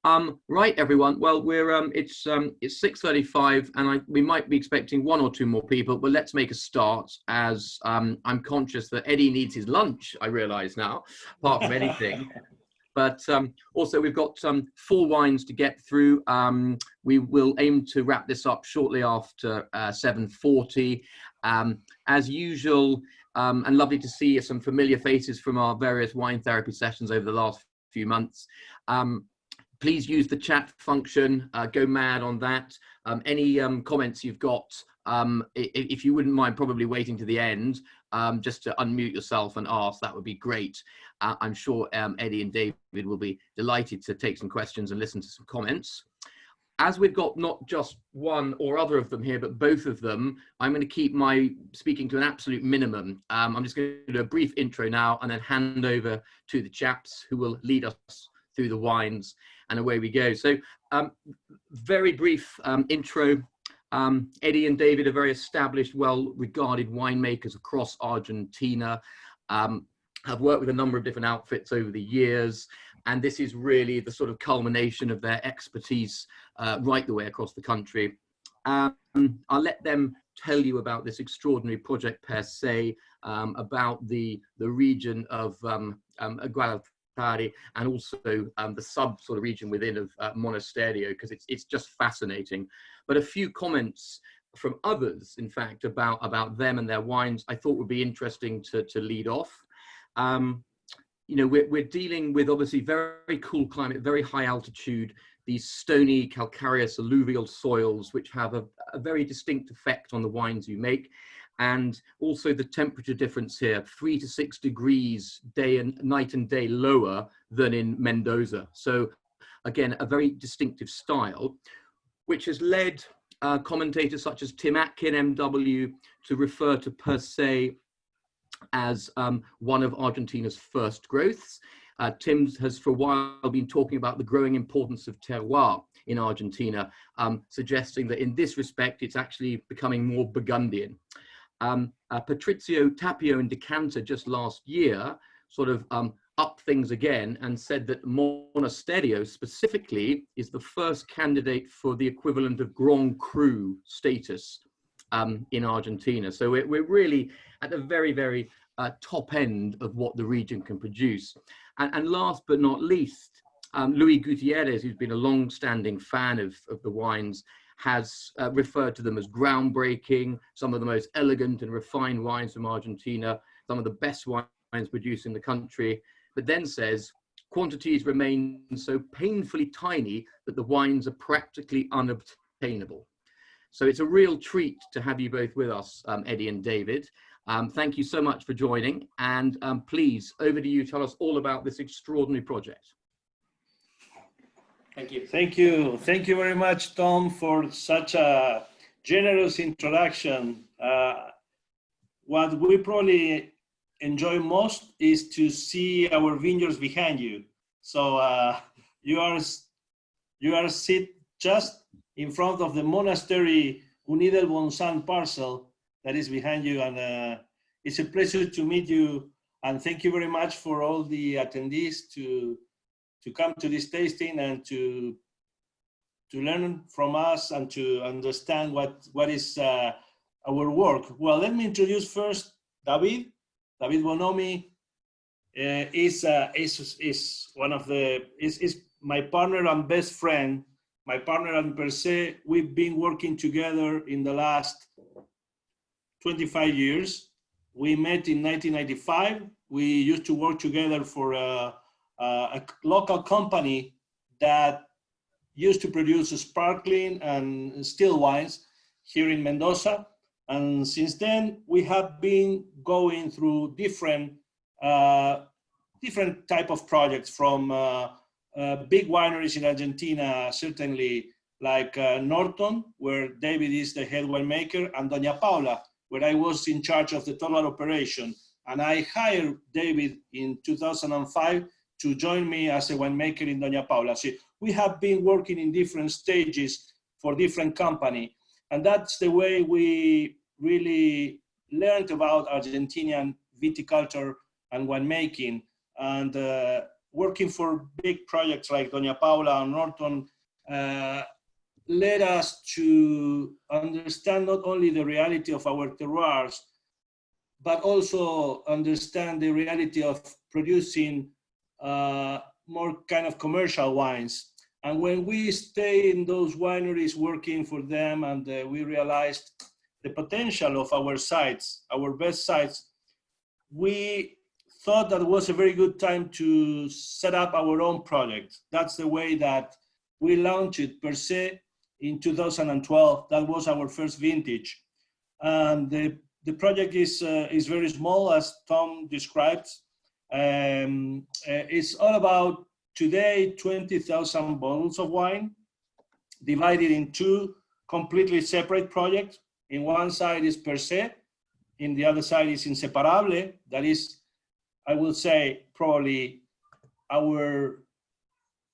Right, everyone. Well, it's 6:35, and we might be expecting one or two more people, but let's make a start. As I'm conscious that Eddie needs his lunch. I realise now, apart from anything. But also, we've got 4 wines to get through. We will aim to wrap this up shortly after 7:40. As usual, and lovely to see some familiar faces from our various wine therapy sessions over the last few months. Please use the chat function, go mad on that. Any comments you've got, if you wouldn't mind probably waiting to the end, just to unmute yourself and ask, that would be great. I'm sure Eddie and David will be delighted to take some questions and listen to some comments. As we've got not just one or other of them here, but both of them, I'm going to keep my speaking to an absolute minimum. I'm just going to do a brief intro now and then hand over to the chaps who will lead us through the wines, and away we go. So very brief intro. Eddie and David are very established, well-regarded winemakers across Argentina, have worked with a number of different outfits over the years, and this is really the sort of culmination of their expertise right the way across the country. I'll let them tell you about this extraordinary project PerSe, about the region of Guadalajara, and also the sub sort of region within of Monasterio, because it's just fascinating. But a few comments from others, in fact, about them and their wines, I thought would be interesting to lead off. You know, we're dealing with obviously very cool climate, very high altitude, these stony calcareous alluvial soils, which have a very distinct effect on the wines you make. And also the temperature difference here, 3 to 6 degrees night and day lower than in Mendoza. So again, a very distinctive style, which has led commentators such as Tim Atkin, MW, to refer to PerSe as one of Argentina's first growths. Tim has for a while been talking about the growing importance of terroir in Argentina, suggesting that in this respect, it's actually becoming more Burgundian. Patrizio Tapio in Decanter just last year sort of upped things again and said that Monasterio specifically is the first candidate for the equivalent of Grand Cru status in Argentina. So we're really at the very, very top end of what the region can produce. And last but not least, Luis Gutierrez, who's been a long-standing fan of the wines, has referred to them as groundbreaking, some of the most elegant and refined wines from Argentina, some of the best wines produced in the country, but then says quantities remain so painfully tiny that the wines are practically unobtainable. So it's a real treat to have you both with us, Eddie and David. Thank you so much for joining, and please, over to you, tell us all about this extraordinary project. Thank you. Thank you. Thank you very much, Tom, for such a generous introduction. What we probably enjoy most is to see our vineyards behind you. So you are sit just in front of the monastery Unidel Bonsan parcel that is behind you, and it's a pleasure to meet you. And thank you very much for all the attendees to come to this tasting and to learn from us and to understand what is our work. Well, let me introduce first David. David Bonomi is my partner and best friend, my partner at PerSe. We've been working together in the last 25 years. We met in 1995. We used to work together for a local company that used to produce sparkling and still wines here in Mendoza. And since then, we have been going through different type of projects, from big wineries in Argentina, certainly like Norton, where David is the head winemaker, and Doña Paula, where I was in charge of the total operation. And I hired David in 2005 to join me as a winemaker in Doña Paula. So we have been working in different stages for different company. And that's the way we really learned about Argentinian viticulture and winemaking. And working for big projects like Doña Paula and Norton led us to understand not only the reality of our terroirs, but also understand the reality of producing more kind of commercial wines. And when we stay in those wineries working for them, and we realized the potential of our sites, our best sites, we thought that was a very good time to set up our own project. That's the way that we launched PerSe in 2012. That was our first vintage. And the project is very small, as Tom described. It's all about today 20,000 bottles of wine divided in two completely separate projects. In one side is PerSe, in the other side is Inseparable. That is, I will say, probably our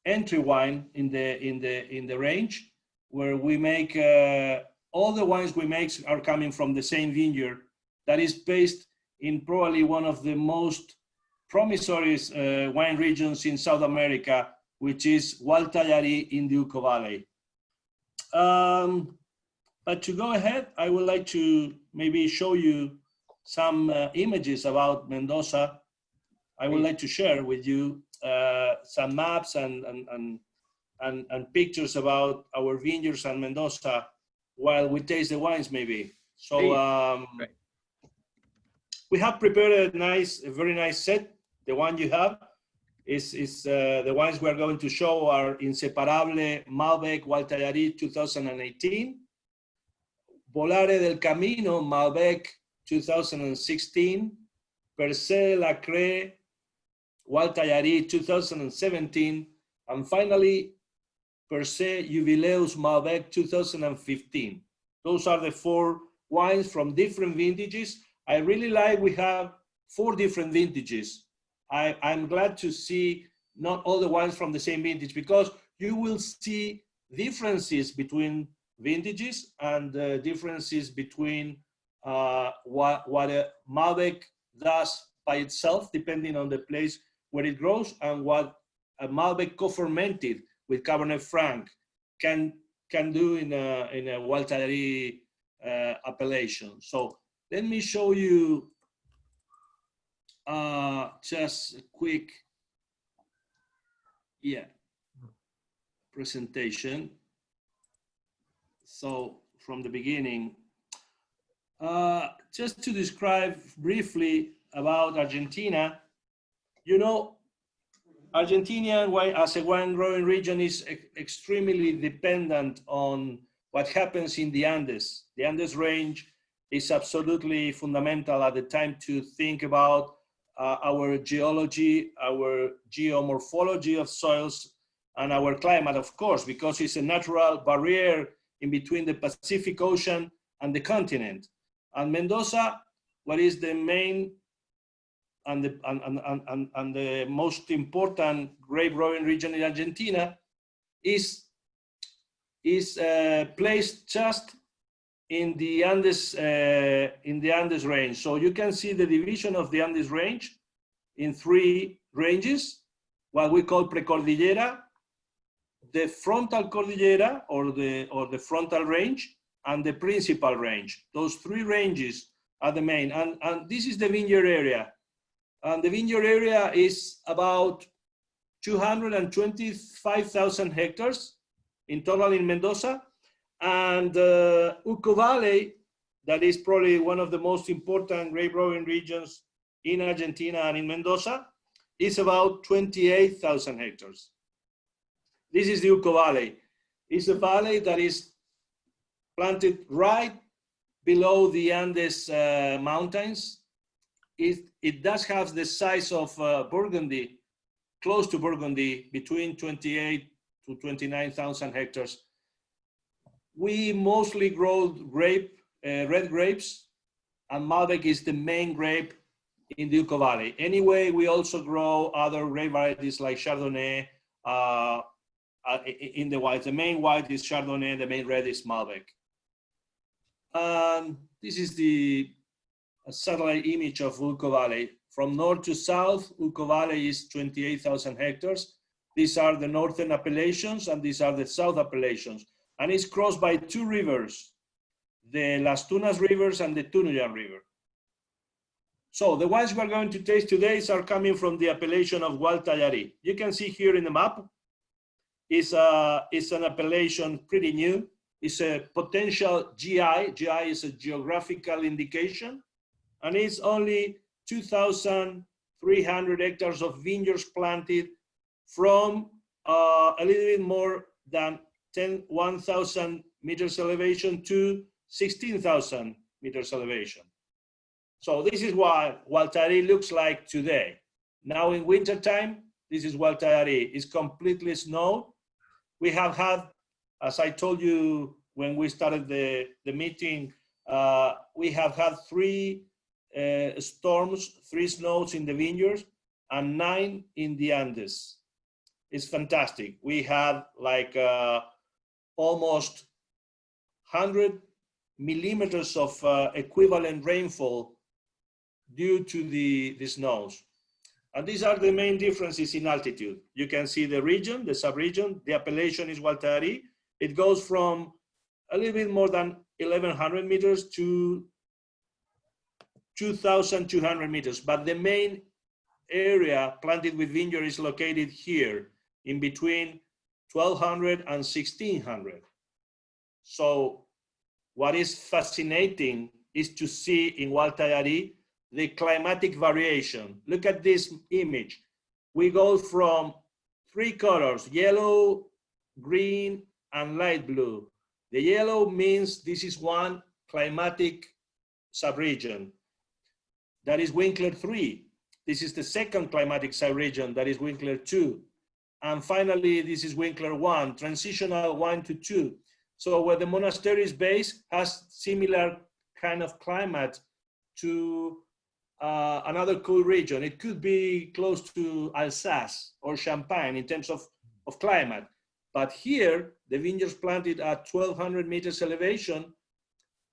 entry wine in the range, where we make all the wines we make are coming from the same vineyard that is based in probably one of the most promissory wine regions in South America, which is Gualtallari in the Uco Valley. But to go ahead, I would like to maybe show you some images about Mendoza. I would like to share with you some maps and pictures about our vineyards and Mendoza while we taste the wines, maybe. So we have prepared a very nice set. The one you have is the wines we are going to show are Inseparable Malbec Gualtallari 2018, Volar Del Camino Malbec 2016, PerSe La Craie Gualtallari 2017, and finally PerSe Jubilee Malbec 2015. Those are the 4 wines from different vintages. I really like we have 4 different vintages. I'm glad to see not all the wines from the same vintage, because you will see differences between vintages and differences between what a Malbec does by itself, depending on the place where it grows, and what a Malbec co-fermented with Cabernet Franc can do in a Gualtallari appellation. So let me show you just a quick presentation. So from the beginning, just to describe briefly about Argentina. You know, Argentina as a wine growing region is extremely dependent on what happens in the Andes. The Andes range is absolutely fundamental at the time to think about our geology, our geomorphology of soils, and our climate, of course, because it's a natural barrier in between the Pacific Ocean and the continent. And Mendoza, what is the main and the most important grape growing region in Argentina, is placed just in the Andes range. So you can see the division of the Andes range in 3 ranges, what we call precordillera, the frontal cordillera or the frontal range, and the principal range. Those 3 ranges are the main, and this is the vineyard area. And the vineyard area is about 225,000 hectares in total in Mendoza. And Uco Valley, that is probably one of the most important grape growing regions in Argentina and in Mendoza, is about 28,000 hectares. This is the Uco Valley. It's a valley that is planted right below the Andes mountains. It does have the size of Burgundy, close to Burgundy, between 28 to 29,000 hectares. We mostly grow red grapes, and Malbec is the main grape in the Uco Valley. Anyway, we also grow other grape varieties like Chardonnay in the white. The main white is Chardonnay, the main red is Malbec. This is a satellite image of Uco Valley from north to south, Uco Valley is 28,000 hectares. These are the northern appellations, and these are the south appellations. And it's crossed by two rivers, the Las Tunas rivers and the Tunuyan River. So the wines we're going to taste today are coming from the appellation of Gualtallari. You can see here in the map, it's an appellation pretty new. It's a potential GI. GI is a geographical indication, and it's only 2,300 hectares of vineyards planted from a little bit more than 1,000 meters elevation to 16,000 meters elevation. So this is what Gualtallari looks like today. Now in wintertime, this is Gualtallari. It's completely snowed. We have had, as I told you when we started the meeting, we have had 3 storms, 3 snows in the vineyards, and 9 in the Andes. It's fantastic. We had like almost 100 millimeters of equivalent rainfall due to the snows. And these are the main differences in altitude. You can see the region, the subregion. The appellation is Gualtallari. It goes from a little bit more than 1,100 meters to 2,200 meters. But the main area planted with vineyard is located here in between 1,200 and 1,600. So what is fascinating is to see in Gualtallari the climatic variation. Look at this image. We go from 3 colors, yellow, green, and light blue. The yellow means this is one climatic subregion. That is Winkler 3. This is the second climatic subregion, that is Winkler 2. And finally, this is Winkler 1, transitional 1 to 2. So where the monastery is based has similar kind of climate to another cool region. It could be close to Alsace or Champagne in terms of climate. But here, the vineyards planted at 1,200 meters elevation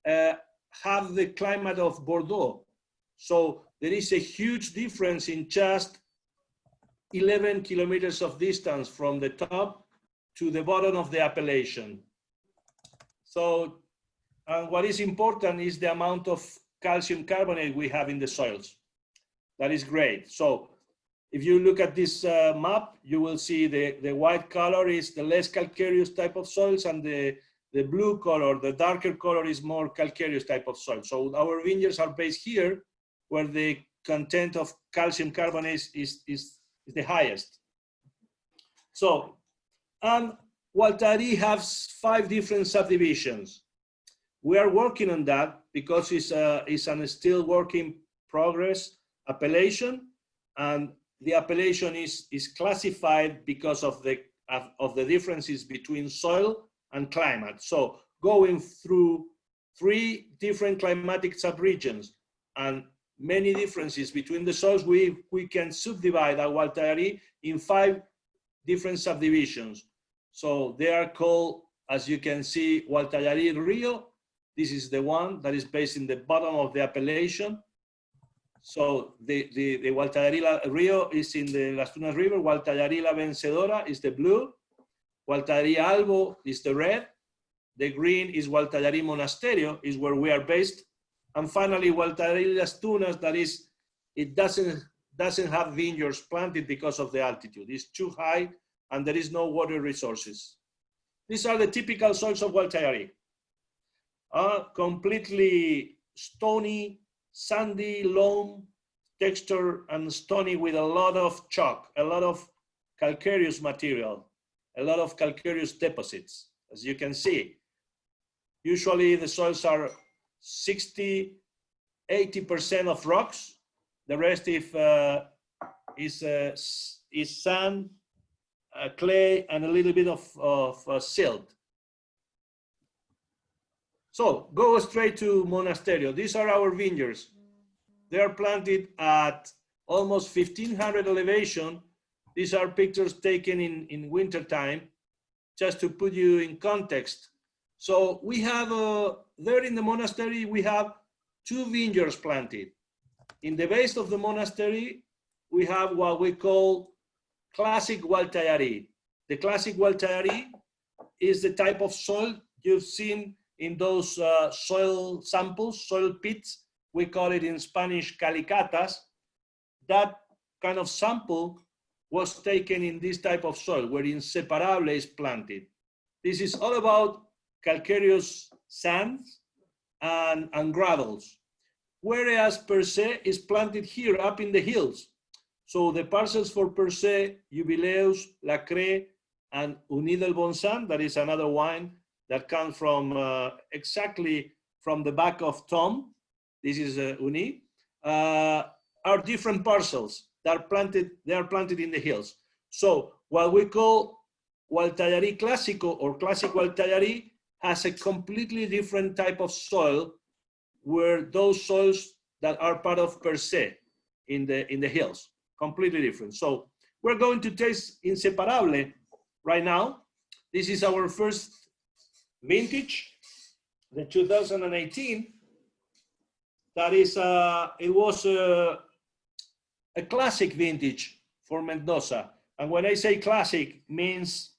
have the climate of Bordeaux. So there is a huge difference in just 11 kilometers of distance from the top to the bottom of the appellation. So what is important is the amount of calcium carbonate we have in the soils. That is great. So if you look at this map, you will see the white color is the less calcareous type of soils, and the blue color, the darker color, is more calcareous type of soil. So our vineyards are based here where the content of calcium carbonate is the highest. So, Gualtallari has 5 different subdivisions. We are working on that because it's a still work in progress appellation, and the appellation is classified because of the differences between soil and climate. So going through 3 different climatic subregions and many differences between the soils, we can subdivide our Gualtallari in 5 different subdivisions. So they are called, as you can see, Gualtallari Rio. This is the one that is based in the bottom of the appellation. So the Gualtallari Rio is in the Las Tunas River. Gualtallari La Vencedora is the blue. Gualtallari Albo is the red. The green is Gualtallari Monasterio, is where we are based. And finally, Gualtallari Las Tunas, that is, it doesn't have vineyards planted because of the altitude. It's too high and there is no water resources. These are the typical soils of Gualtallari. Completely stony, sandy, loam texture, and stony with a lot of chalk, a lot of calcareous material, a lot of calcareous deposits, as you can see. Usually the soils are 60–80% of rocks. The rest is sand, clay, and a little bit of silt. So go straight to Monasterio. These are our vineyards. They are planted at almost 1,500 elevation. These are pictures taken in winter time, just to put you in context. So we have there in the monastery, we have 2 vineyards planted. In the base of the monastery, we have what we call classic Gualtallari. The classic Gualtallari is the type of soil you've seen in those soil samples, soil pits. We call it in Spanish calicatas. That kind of sample was taken in this type of soil where Inseparable is planted. This is all about calcareous sands and gravels, whereas PerSe is planted here up in the hills. So the parcels for PerSe, Jubilee, La Craie, and Untitled Chapter, that is another wine that comes from exactly from the back of Tom. This is Uni. Are different parcels that are planted. They are planted in the hills. So what we call Gualtallari Clásico or Classic Gualtallari has a completely different type of soil, where those soils that are part of PerSe in the hills, completely different. So we're going to taste Inseparable right now. This is our first vintage, the 2018. That is, it was a classic vintage for Mendoza. And when I say classic, means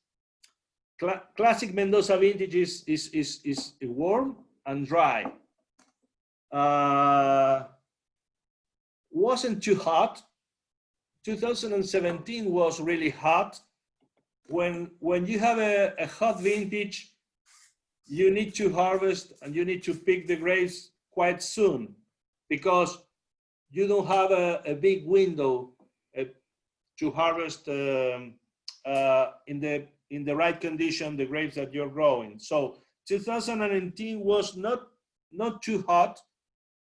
classic Mendoza vintage is warm and dry. Wasn't too hot. 2017 was really hot. When you have a hot vintage, you need to harvest and you need to pick the grapes quite soon, because you don't have a big window to harvest in the right condition the grapes that you're growing. So 2018 was not too hot.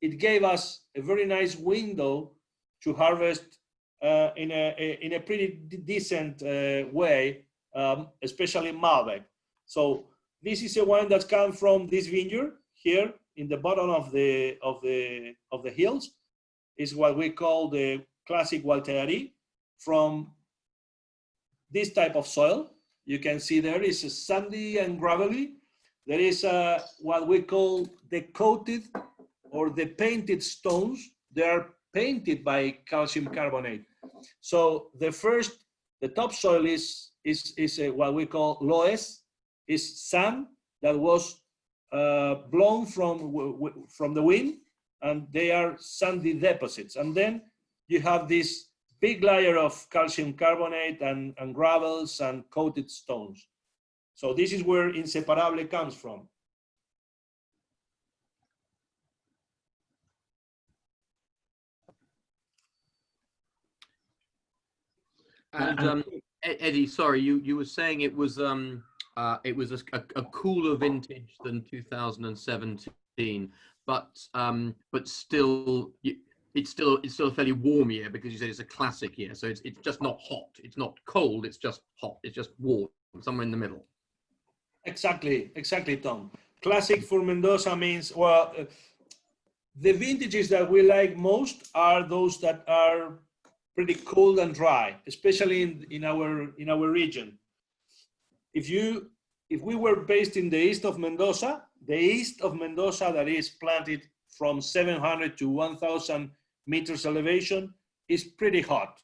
It gave us a very nice window to harvest in a pretty decent way, especially Malbec. So this is a wine that comes from this vineyard here in the bottom of the hills. Is what we call the classic Gualtallari, from this type of soil. You can see there is a sandy and gravelly. There is what we call the coated or the painted stones. They are painted by calcium carbonate. So the topsoil is what we call loess, is sand that was blown from the wind, and they are sandy deposits. And then you have this big layer of calcium carbonate and gravels and coated stones. So this is where Inseparable comes from. And Eddie, sorry, you were saying it was a cooler vintage than 2017, but still it's still a fairly warm year, because you said it's a classic year, so it's just not hot, it's not cold, it's just hot, it's just warm, somewhere in the middle. Exactly, Tom. Classic for Mendoza means, well, the vintages that we like most are those that are pretty cold and dry, especially in our region. If we were based in the east of Mendoza, that is planted from 700 to 1,000 meters elevation, is pretty hot.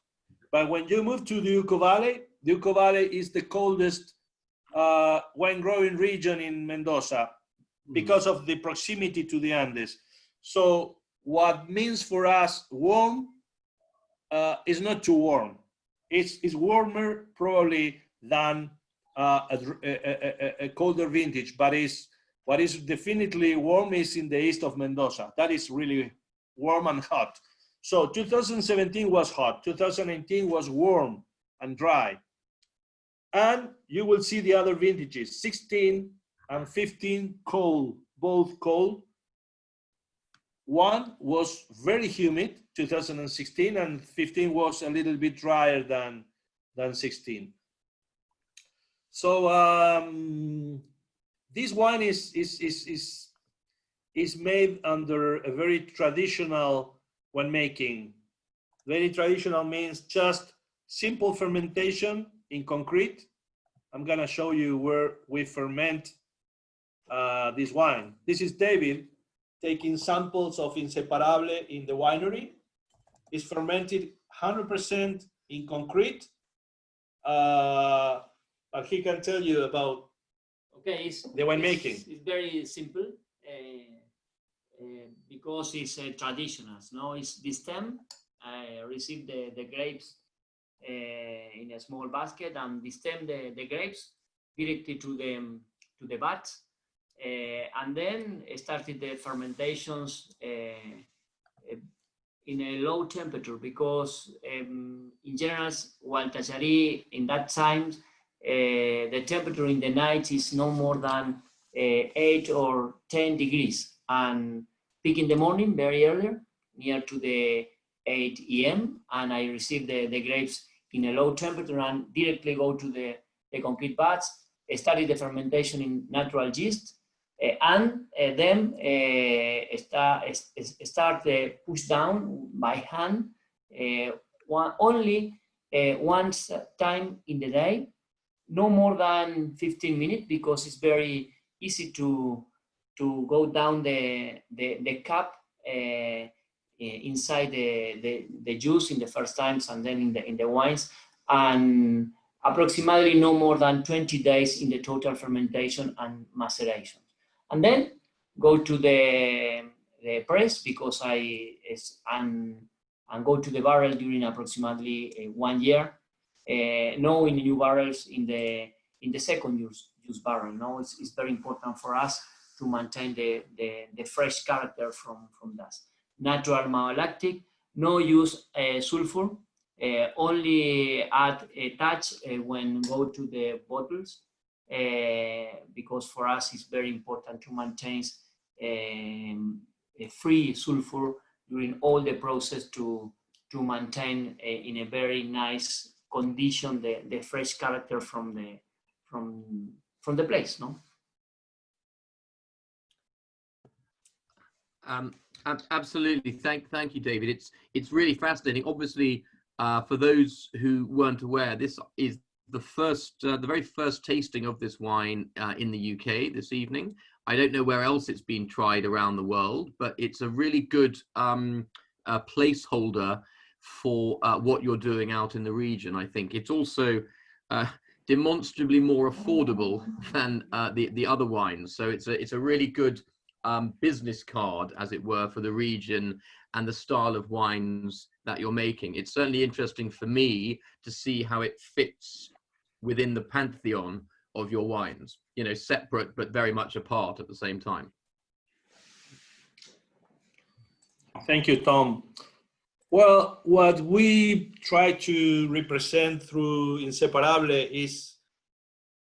But when you move to the Uco Valley is the coldest wine growing region in Mendoza because of the proximity to the Andes. So what means for us warm is not too warm. It's warmer probably than a colder vintage, but what is definitely warm is in the east of Mendoza. That is really warm and hot. So 2017 was hot. 2018 was warm and dry. And you will see the other vintages, 16 and 15 cold, both cold. One was very humid, 2016, and 15 was a little bit drier than 16. So this wine is made under a very traditional winemaking. Very traditional means just simple fermentation in concrete. I'm gonna show you where we ferment this wine. This is David taking samples of Inseparable in the winery. is fermented 100% in concrete. But he can tell you about the winemaking. It's very simple because it's traditional. No, it's the stem. I receive the grapes in a small basket and the stem the grapes directly to the vat, and then started the fermentations in a low temperature because in general, while Tajari in that time, the temperature in the night is no more than 8 or 10 degrees, and peak in the morning very early, near to the 8 a.m. and I receive the grapes in a low temperature and directly go to the concrete vats, study the fermentation in natural yeast, and then start push down by hand only once time in the day, no more than 15 minutes, because it's very easy to go down the cup inside the juice in the first times and then in the wines, and approximately no more than 20 days in the total fermentation and maceration. And then go to the press because and go to the barrel during approximately 1 year. No in new barrels in the second use barrel. No, it's very important for us to maintain the fresh character from that. Natural malolactic, no use sulfur, only add a touch when go to the bottles, because for us it's very important to maintain a free sulfur during all the process to maintain in a very nice condition the fresh character from the place, no? Absolutely. Thank you, David. It's really fascinating. Obviously, for those who weren't aware, this is the very first tasting of this wine in the UK this evening. I don't know where else it's been tried around the world, but it's a really good placeholder for what you're doing out in the region. I think it's also demonstrably more affordable than the other wines. So it's a really good business card, as it were, for the region and the style of wines that you're making. It's certainly interesting for me to see how it fits within the pantheon of your wines, you know, separate but very much apart at the same time. Thank you, Tom. Well, what we try to represent through Inseparable is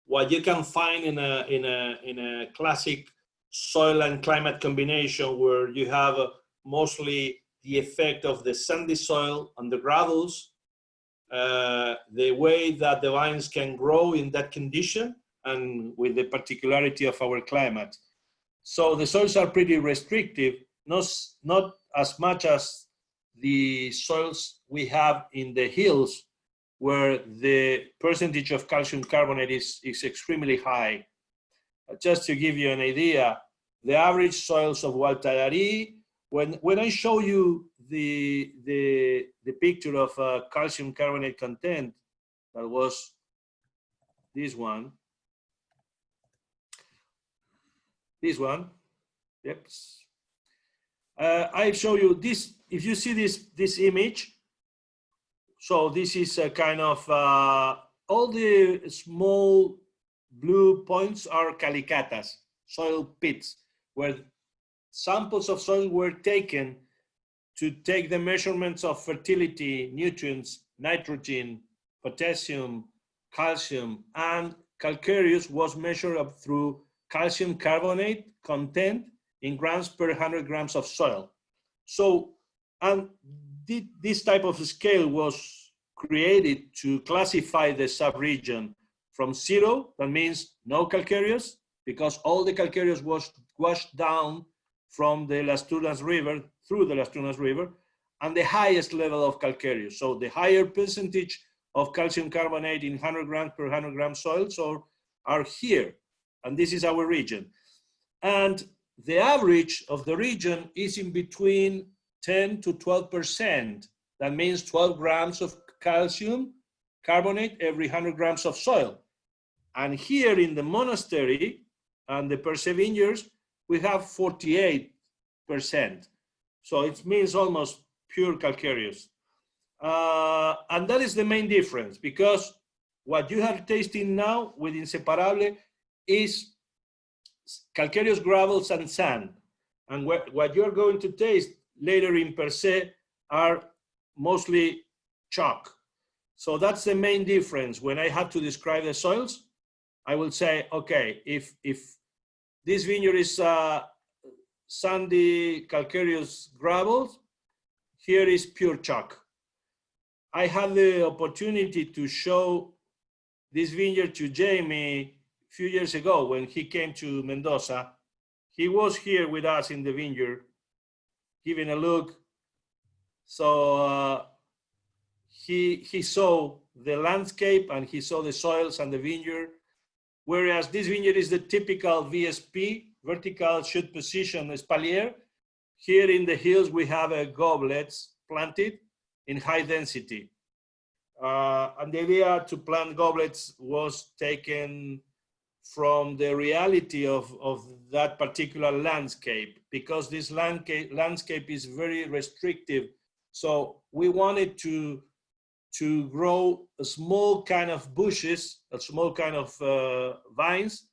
what you can find in a classic soil and climate combination, where you have mostly the effect of the sandy soil and the gravels, the way that the vines can grow in that condition, and with the particularity of our climate. So the soils are pretty restrictive, not as much as the soils we have in the hills, where the percentage of calcium carbonate is extremely high. Just to give you an idea, the average soils of Gualtallari, when I show you the picture of calcium carbonate content, that was this one. Yep. I show you this. If you see this image, so this is a kind of all the small blue points are calicatas, soil pits, where samples of soil were taken to take the measurements of fertility, nutrients, nitrogen, potassium, calcium, and calcareous was measured up through calcium carbonate content in grams per 100 grams of soil. So, and this type of scale was created to classify the subregion from 0, that means no calcareous, because all the calcareous was washed down from the Las Tunas River, through the Las Tunas River, and the highest level of calcareous. So the higher percentage of calcium carbonate in 100 grams per 100 gram soils are here, and this is our region. And the average of the region is in between 10 to 12%. That means 12 grams of calcium carbonate every 100 grams of soil. And here in the monastery and the PerSe vineyards, we have 48%. So it means almost pure calcareous. And that is the main difference, because what you are tasting now with Inseparable is calcareous gravels and sand. And what you're going to taste later in PerSe are mostly chalk. So that's the main difference. When I have to describe the soils, I will say, okay, if this vineyard is sandy calcareous gravels, here is pure chalk. I had the opportunity to show this vineyard to Jamie a few years ago when he came to Mendoza. He was here with us in the vineyard, giving a look. So he saw the landscape and he saw the soils and the vineyard, whereas this vineyard is the typical VSP, vertical shoot position espalier. Here in the hills, we have goblets planted in high density. And the idea to plant goblets was taken from the reality of that particular landscape, because this landscape is very restrictive. So we wanted to grow a small kind of bushes, a small kind of vines,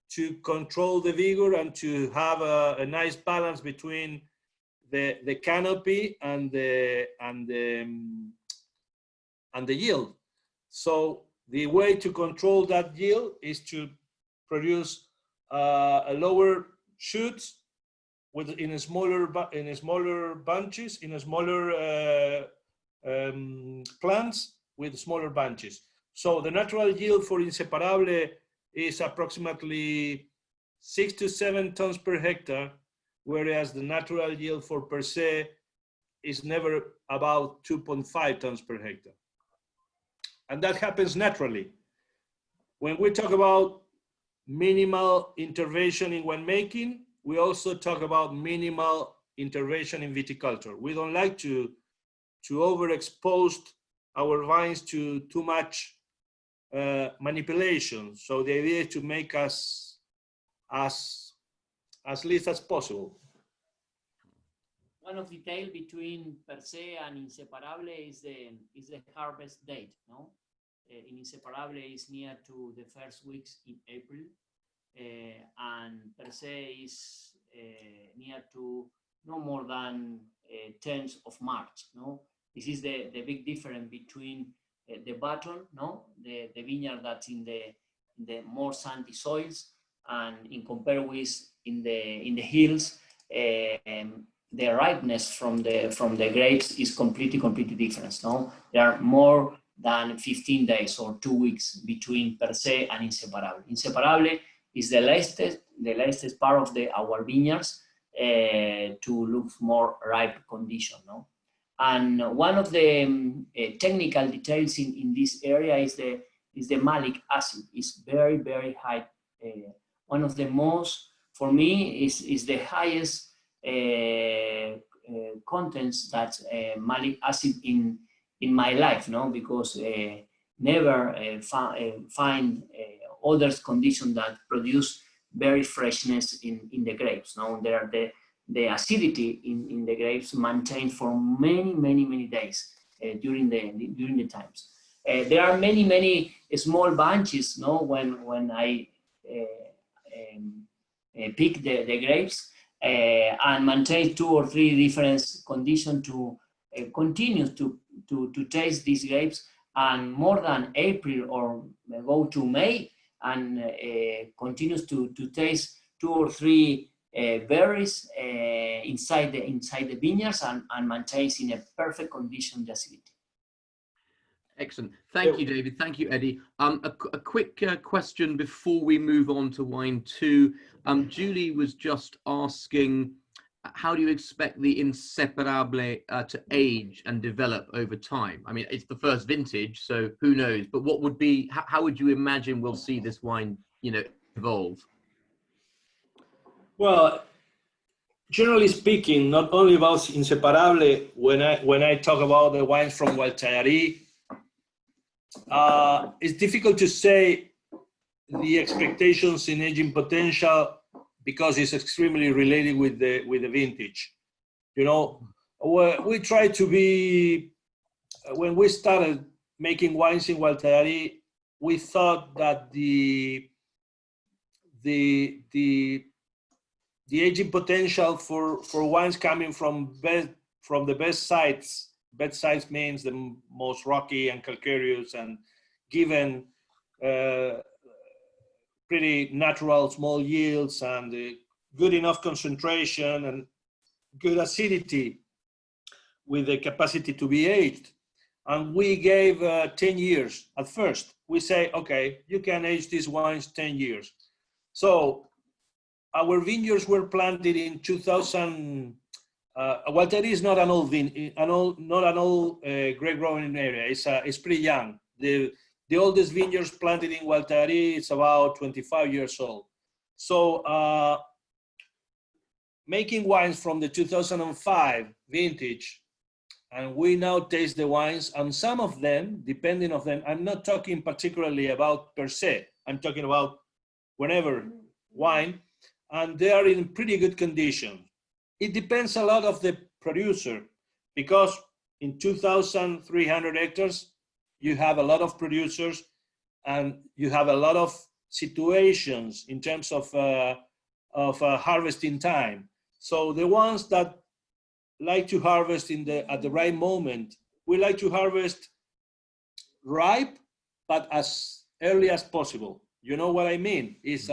to control the vigor and to have a nice balance between the canopy and the yield. So the way to control that yield is to produce a lower shoots in smaller bunches, in smaller plants with smaller bunches. So the natural yield for Inseparable is approximately 6 to 7 tons per hectare, whereas the natural yield for PerSe is never about 2.5 tons per hectare. And that happens naturally. When we talk about minimal intervention in winemaking, we also talk about minimal intervention in viticulture. We don't like to overexpose our vines to too much manipulation. So the idea is to make us as least as possible. One of the detail between PerSe and Inseparable is the harvest date. No, in Inseparable is near to the first weeks in April, and PerSe is near to no more than 10th of March. No, this is the big difference between the button, no, the vineyard that's in the more sandy soils, and in compare with in the hills. The ripeness from the grapes is completely different. No, there are more than 15 days or 2 weeks between PerSe and Inseparable. Inseparable is the latest part of our vineyards to look more ripe condition. No, and one of the technical details in this area is the malic acid. It's very high. One of the most, for me, is the highest contents that malic acid in my life, no, because never find other conditions that produce very freshness in the grapes. No, there are the acidity in the grapes maintained for many days during the times. There are many small bunches. No, when I pick the grapes. And maintain 2 or 3 different conditions to continue to taste these grapes, and more than April or go to May, and continues to taste 2 or 3 berries inside the vineyards, and maintains in a perfect condition the acidity. Excellent. Thank you, David. Thank you, Eddie. A quick question before we move on to wine 2. Julie was just asking, how do you expect the Inseparable to age and develop over time? I mean, it's the first vintage, so who knows? But what would be, how would you imagine we'll see this wine, evolve? Well, generally speaking, not only about Inseparable, when I talk about the wines from Gualtallarí, it's difficult to say the expectations in aging potential because it's extremely related with the vintage. You know, we try to be, when we started making wines in Gualtallarí, we thought that the aging potential for wines coming from the best sites. Best sites means the most rocky and calcareous and given pretty natural small yields and good enough concentration and good acidity with the capacity to be aged. And we gave 10 years at first. We say, okay, you can age these wines 10 years. So our vineyards were planted in 2000. Gualtallarí is not an old grape growing area. It's pretty young. The oldest vineyards planted in Gualtallarí is about 25 years old. So making wines from the 2005 vintage, and we now taste the wines, and some of them, depending on them, I'm not talking particularly about PerSe, I'm talking about whenever wine, and they are in pretty good condition. It depends a lot of the producer, because in 2,300 hectares, you have a lot of producers and you have a lot of situations in terms of harvesting time. So the ones that like to harvest at the right moment, we like to harvest ripe, but as early as possible. You know what I mean? Is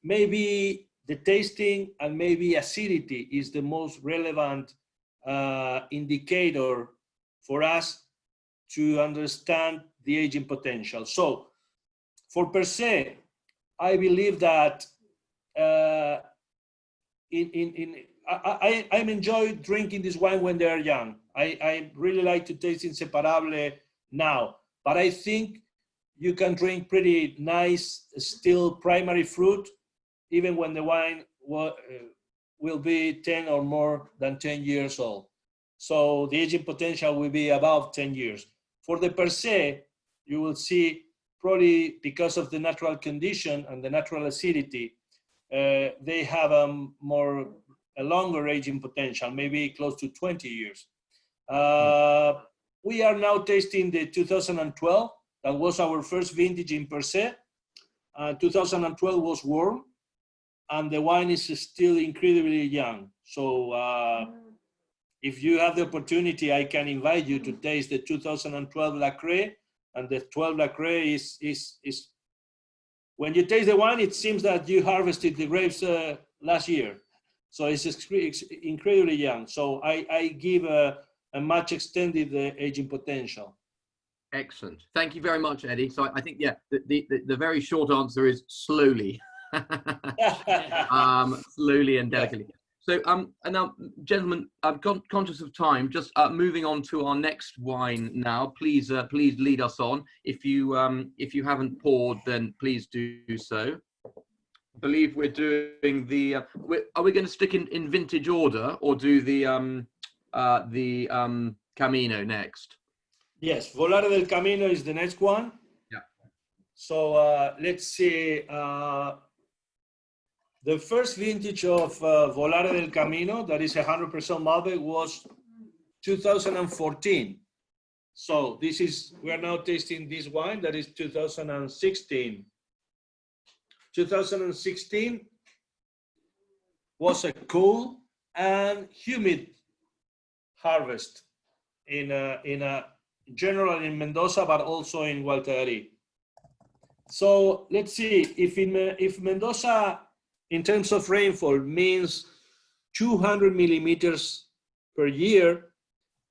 maybe the tasting and maybe acidity is the most relevant indicator for us to understand the aging potential. So for PerSe, I believe that I enjoy drinking this wine when they are young. I really like to taste Inseparable now, but I think you can drink pretty nice, still primary fruit, even when the wine will be 10 or more than 10 years old. So the aging potential will be above 10 years. For the PerSe, you will see probably because of the natural condition and the natural acidity, they have a longer aging potential, maybe close to 20 years. We are now tasting the 2012. That was our first vintage in PerSe. 2012 was warm, and the wine is still incredibly young. So if you have the opportunity, I can invite you to taste the 2012 La Craie, and the 12 La Craie is when you taste the wine, it seems that you harvested the grapes last year. So it's incredibly young. So I give a much extended aging potential. Excellent. Thank you very much, Eddie. So I think, yeah, the very short answer is slowly. Slowly and delicately. Yeah. So and now, gentlemen, I'm conscious of time. Just moving on to our next wine now. Please lead us on. If you haven't poured, then please do so. I believe we're doing the. Are we going to stick in vintage order or do the Camino next? Yes, Volar del Camino is the next one. Yeah. So let's see. The first vintage of Volar del Camino, that is 100% Malbec, was 2014. So we are now tasting this wine, that is 2016. 2016 was a cool and humid harvest in general in Mendoza, but also in Gualtallarí. So let's see if Mendoza, in terms of rainfall, means 200 millimeters per year.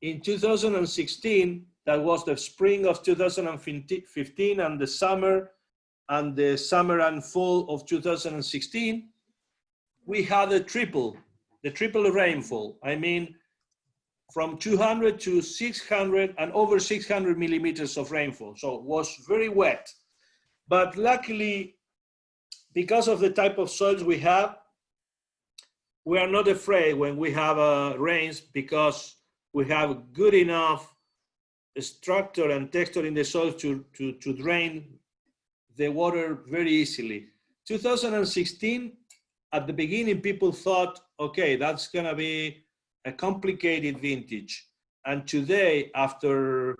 In 2016, that was the spring of 2015 and the summer and fall of 2016, we had the triple rainfall. I mean, from 200 to 600 and over 600 millimeters of rainfall. So it was very wet. But luckily, because of the type of soils we have, we are not afraid when we have rains, because we have good enough structure and texture in the soil to drain the water very easily. 2016, at the beginning, people thought, okay, that's gonna be a complicated vintage. And today, after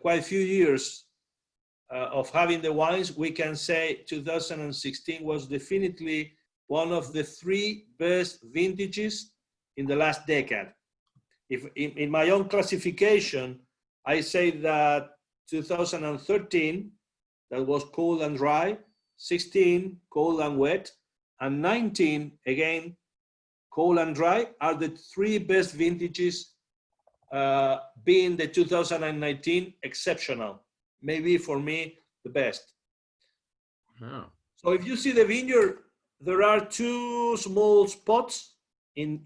quite a few years of having the wines, we can say 2016 was definitely one of the 3 best vintages in the last decade. If in my own classification, I say that 2013, that was cold and dry, 16, cold and wet, and 19, again, cold and dry, are the 3 best vintages, being the 2019 exceptional. Maybe for me, the best. Oh. So if you see the vineyard, there are 2 small spots in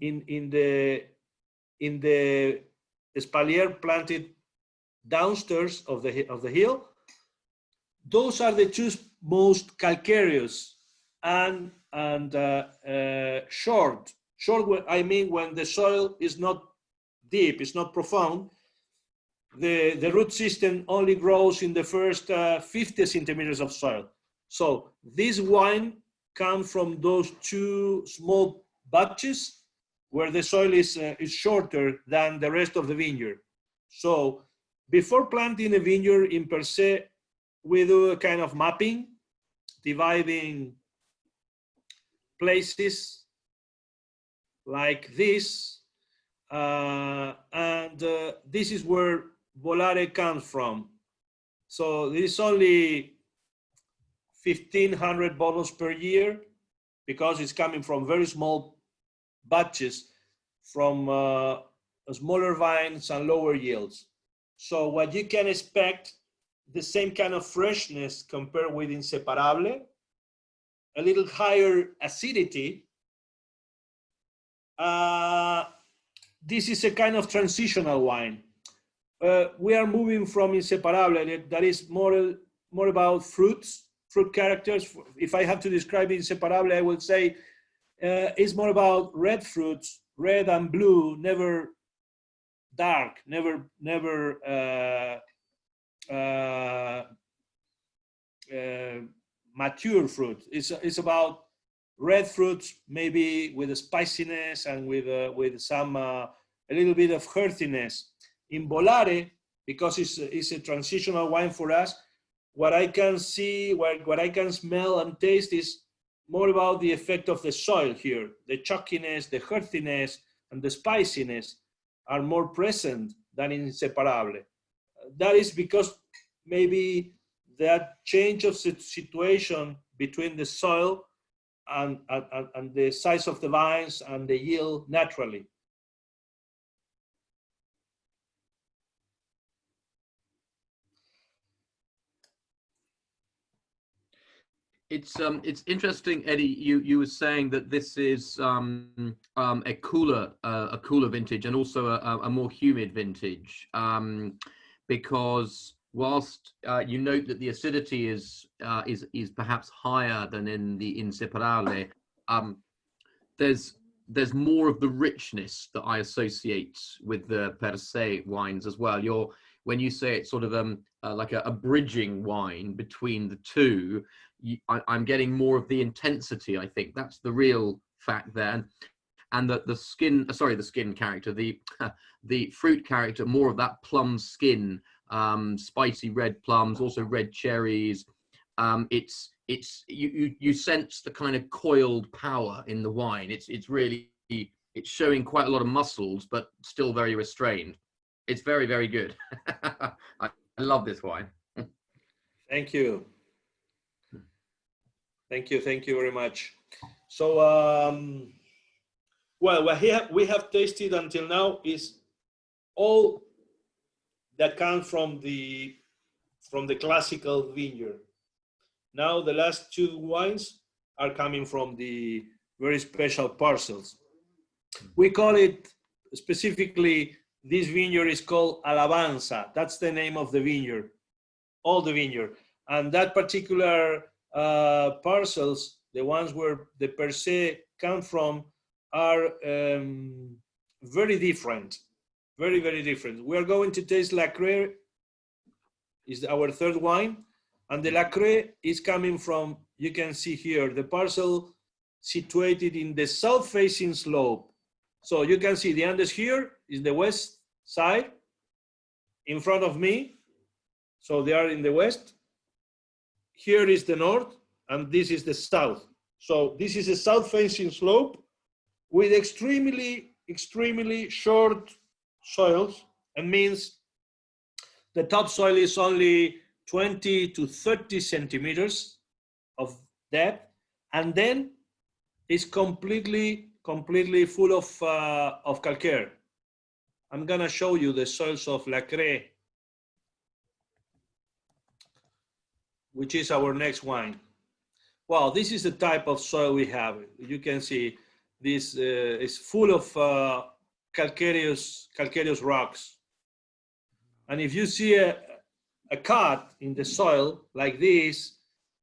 the espalier planted downstairs of the hill. Those are the 2 most calcareous and short. Short, I mean when the soil is not deep, it's not profound. The root system only grows in the first 50 centimeters of soil. So this wine comes from those 2 small batches where the soil is shorter than the rest of the vineyard. So before planting a vineyard in PerSe, we do a kind of mapping, dividing places like this, and this is where Volare comes from. So this is only 1,500 bottles per year, because it's coming from very small batches from smaller vines and lower yields. So what you can expect, the same kind of freshness compared with Inseparable, a little higher acidity. This is a kind of transitional wine. We are moving from Inseparable, that is more about fruit characters. If I have to describe Inseparable, I would say it's more about red fruits, red and blue, never dark, never mature fruit. It's about red fruits, maybe with a spiciness and with some a little bit of earthiness. In Volare, because it's a transitional wine for us, what I can see, what I can smell and taste is more about the effect of the soil here. The chalkiness, the earthiness, and the spiciness are more present than in Inseparable. That is because maybe that change of situation between the soil and the size of the vines and the yield naturally. It's interesting, Eddie. You were saying that this is a cooler vintage and also a more humid vintage, because whilst you note that the acidity is perhaps higher than in the Inseparable, there's more of the richness that I associate with the PerSe wines as well. When you say it's sort of like a bridging wine between the 2, I'm getting more of the intensity. I think that's the real fact there, and the skin character, the fruit character, more of that plum skin, spicy red plums, also red cherries. You sense the kind of coiled power in the wine. It's showing quite a lot of muscles, but still very restrained. It's very, very good. I love this wine. Thank you. Thank you very much. So, well, what we have tasted until now is all that comes from the classical vineyard. Now the last 2 wines are coming from the very special parcels. We call it specifically, this vineyard is called Alabanza. That's the name of the vineyard, all the vineyard. And that particular parcels, the ones where the PerSe come from, are very different, very, very different. We are going to taste La Craie, is our third wine, and the La Craie is coming from, you can see here, the parcel situated in the south-facing slope. So you can see the Andes here is the west side, in front of me, so they are in the west. Here is the north, and this is the south. So this is a south-facing slope with extremely, extremely short soils, and means the topsoil is only 20 to 30 centimeters of depth, and then it's completely full of calcaire. I'm gonna show you the soils of La Craie, which is our next wine. Well, this is the type of soil we have. You can see this is full of calcareous rocks. And if you see a cut in the soil like this,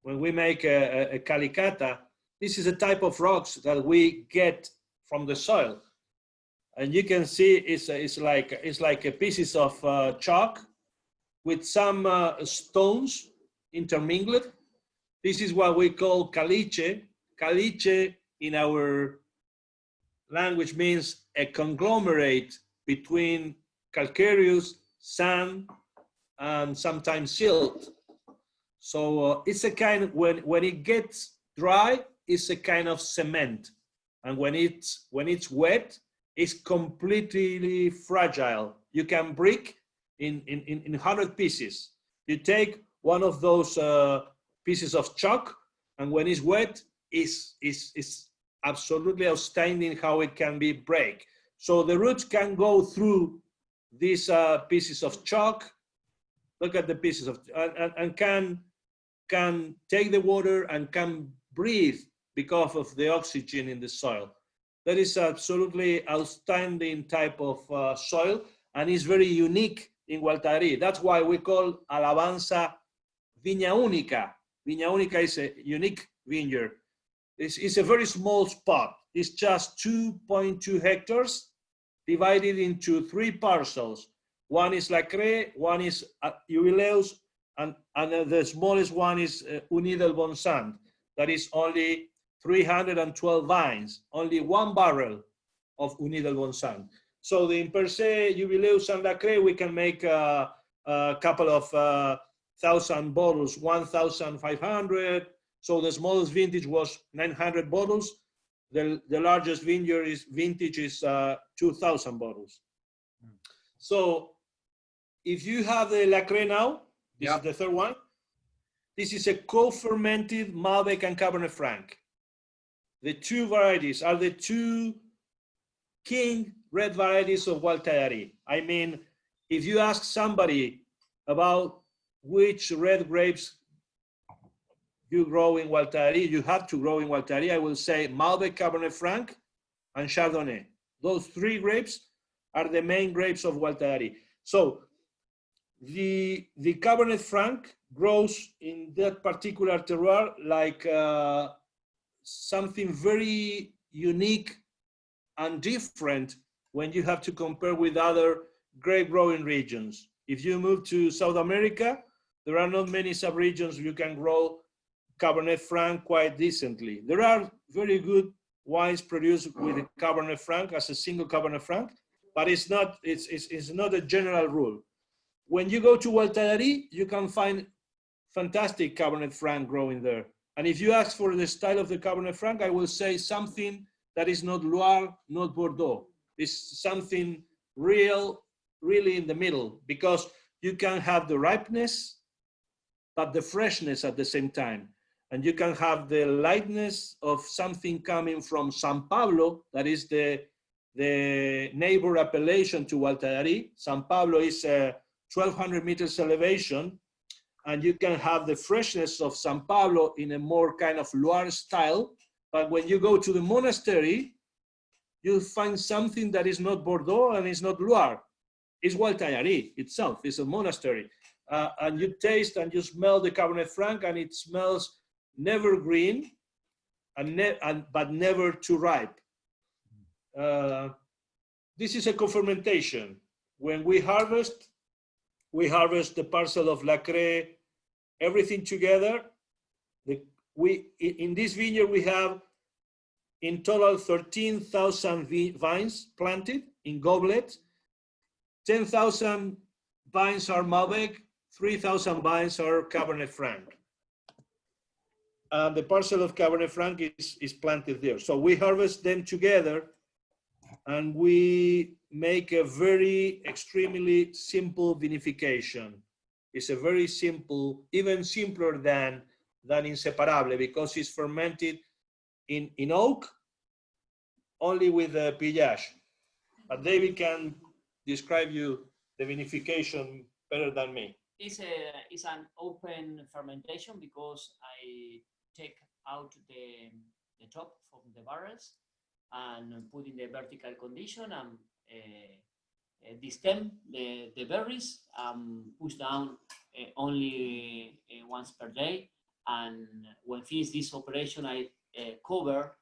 when we make a calicata, this is a type of rocks that we get from the soil. And you can see it's like a pieces of chalk with some stones intermingled. This is what we call caliche. Caliche in our language means a conglomerate between calcareous, sand, and sometimes silt. So it's a kind of, when it gets dry, it's a kind of cement. And when it's wet, it's completely fragile. You can break in 100 pieces. You take one of those pieces of chalk, and when it's wet, it's absolutely outstanding how it can be break. So the roots can go through these pieces of chalk. Look at the pieces of, and can take the water and can breathe because of the oxygen in the soil. That is absolutely outstanding type of soil, and is very unique in Gualtarí. That's why we call Alabanza Viña Única. Viña Única is a unique vineyard. It's a very small spot. It's just 2.2 hectares divided into 3 parcels. One is La Craie, one is Jubileus, and the smallest one is Untitled Chapter. That is only 312 vines, only 1 barrel of Untitled Chapter. So in PerSe, Jubileus, and La Craie, we can make a couple of 1,000 bottles, 1,500. So the smallest vintage was 900 bottles. The largest vintage is 2,000 bottles. So if you have the La Craie now, this is the third one. This is a co-fermented Malbec and Cabernet Franc. The 2 varieties are the 2 king red varieties of Gualtarí. I mean, if you ask somebody about which red grapes you grow in Gualtarí, you have to grow in Gualtarí, I will say Malbec, Cabernet Franc, and Chardonnay. Those 3 grapes are the main grapes of Gualtarí. So the Cabernet Franc grows in that particular terroir like something very unique and different when you have to compare with other grape growing regions. If you move to South America, there are not many sub-regions you can grow Cabernet Franc quite decently. There are very good wines produced with a Cabernet Franc as a single Cabernet Franc, but it's not a general rule. When you go to Gualtarí, you can find fantastic Cabernet Franc growing there. And if you ask for the style of the Cabernet Franc, I will say something that is not Loire, not Bordeaux. It's something really in the middle, because you can have the ripeness, but the freshness at the same time. And you can have the lightness of something coming from San Pablo, that is the neighbor appellation to Gualtarí. San Pablo is 1,200 meters elevation, and you can have the freshness of San Pablo in a more kind of Loire style. But when you go to the monastery, you'll find something that is not Bordeaux and is not Loire. It's Gualtarí itself, it's a monastery. And you taste and you smell the Cabernet Franc, and it smells never green, but never too ripe. this is a co-fermentation. When we harvest the parcel of La Craie, everything together. In this vineyard, we have in total 13,000 vines planted in goblets. 10,000 vines are Malbec, 3,000 vines are Cabernet Franc. And the parcel of Cabernet Franc is planted there. So we harvest them together and we make a very extremely simple vinification. It's a very simple, even simpler than Inseparable, because it's fermented in oak, only with pillage. But David can describe you the vinification better than me. It's an open fermentation because I take out the top from the barrels and put in the vertical condition and destem the berries, push down only once per day. And when finish this operation, I cover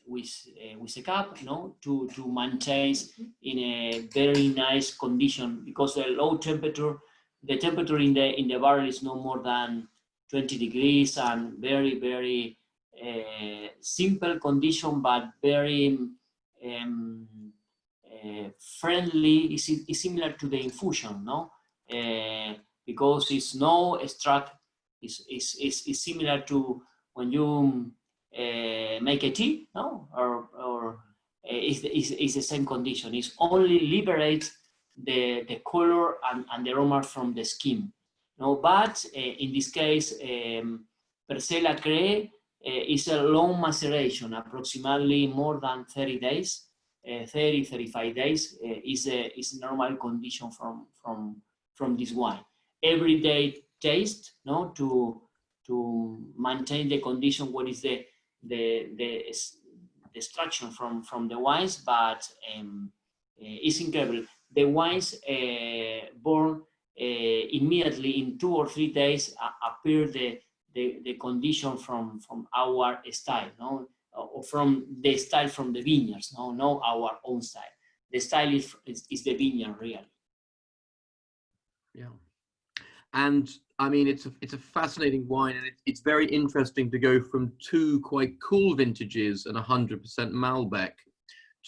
with a cap, to maintain in a very nice condition, because the low temperature, the temperature in the barrel is no more than 20 degrees, and very, very simple condition, but very friendly. It's similar to the infusion, because it's no extract. It's similar to when you make a tea, or it's the same condition. It's only liberates the color and the aroma from the skin. But in this case, PerSe La Craie is a long maceration, approximately more than 30 days, 35 days is a normal condition from this wine. Every day taste, to maintain the condition, what is the extraction from the wines, but it's incredible. The wines born immediately in 2 or 3 days appear the condition from our style, or from the style from the vineyards, no our own style. The style is the vineyard, really. Yeah. And I mean, it's a fascinating wine, and it's very interesting to go from 2 quite cool vintages and 100% Malbec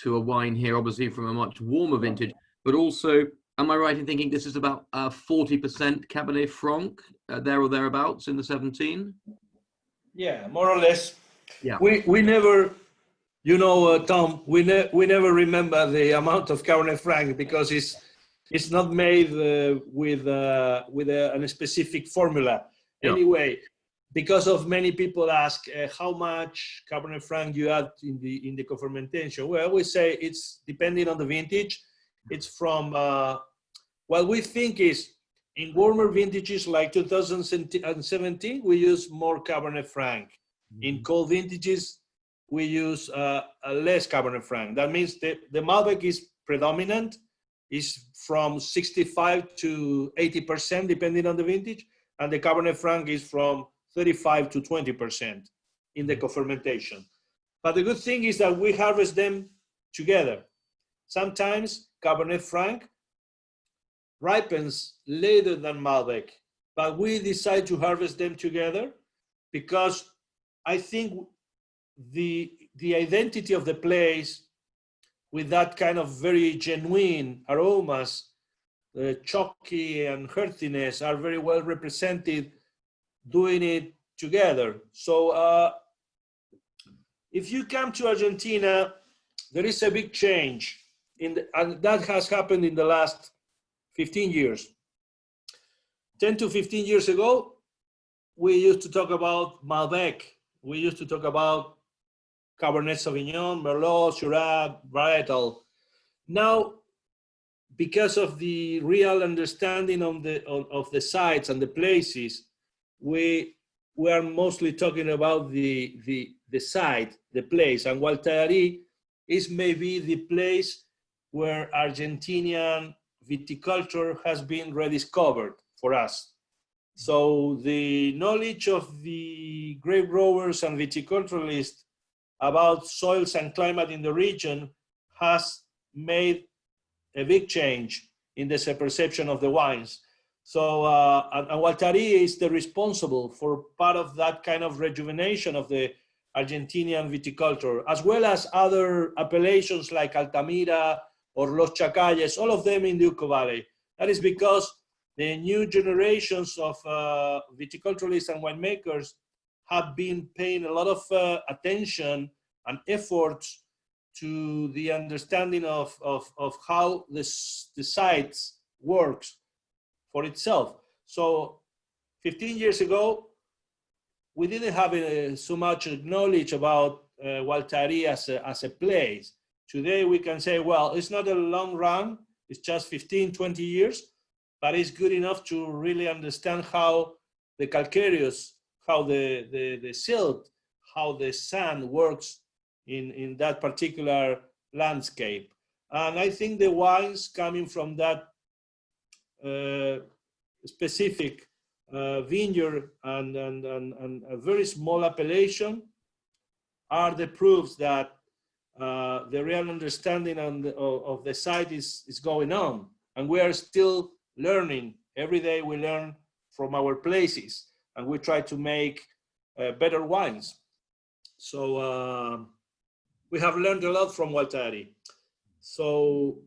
to a wine here, obviously from a much warmer vintage, but also, am I right in thinking this is about 40% Cabernet Franc, there or thereabouts in the 17? Yeah, more or less. Yeah. We never, Tom, we never remember the amount of Cabernet Franc, because it's not made with a specific formula. Yeah. Anyway, because of many people ask how much Cabernet Franc you add in the co-fermentation. Well, we say it's depending on the vintage. It's from what we think is in warmer vintages like 2017, we use more Cabernet Franc. Mm-hmm. In cold vintages, we use less Cabernet Franc. That means the Malbec is predominant. Is from 65 to 80%, depending on the vintage, and the Cabernet Franc is from 35 to 20% in the co-fermentation. But the good thing is that we harvest them together. Sometimes Cabernet Franc ripens later than Malbec, but we decide to harvest them together because I think the identity of the place, with that kind of very genuine aromas, chalky and earthiness, are very well represented doing it together. So if you come to Argentina, there is a big change, and that has happened in the last 15 years. 10 to 15 years ago, we used to talk about Malbec. We used to talk about Cabernet Sauvignon, Merlot, Syrah, Varietal. Now, because of the real understanding of the sites and the places, we are mostly talking about the site, the place. And Gualtallarí is maybe the place where Argentinian viticulture has been rediscovered for us. So the knowledge of the grape growers and viticulturalists about soils and climate in the region has made a big change in the perception of the wines. So, and Gualtarí is the responsible for part of that kind of rejuvenation of the Argentinian viticulture, as well as other appellations like Altamira or Los Chacalles, all of them in the Uco Valley. That is because the new generations of viticulturalists and winemakers have been paying a lot of attention and efforts to the understanding of how the sites works for itself. So 15 years ago, we didn't have so much knowledge about Gualtarí as a place. Today we can say, well, it's not a long run, it's just 15, 20 years, but it's good enough to really understand how the calcareous, how the silt, how the sand works in that particular landscape. And I think the wines coming from that specific vineyard and a very small appellation are the proofs that the real understanding of the site is going on. And we are still learning. Every day we learn from our places, and we try to make better wines. So we have learned a lot from Gualtarí. So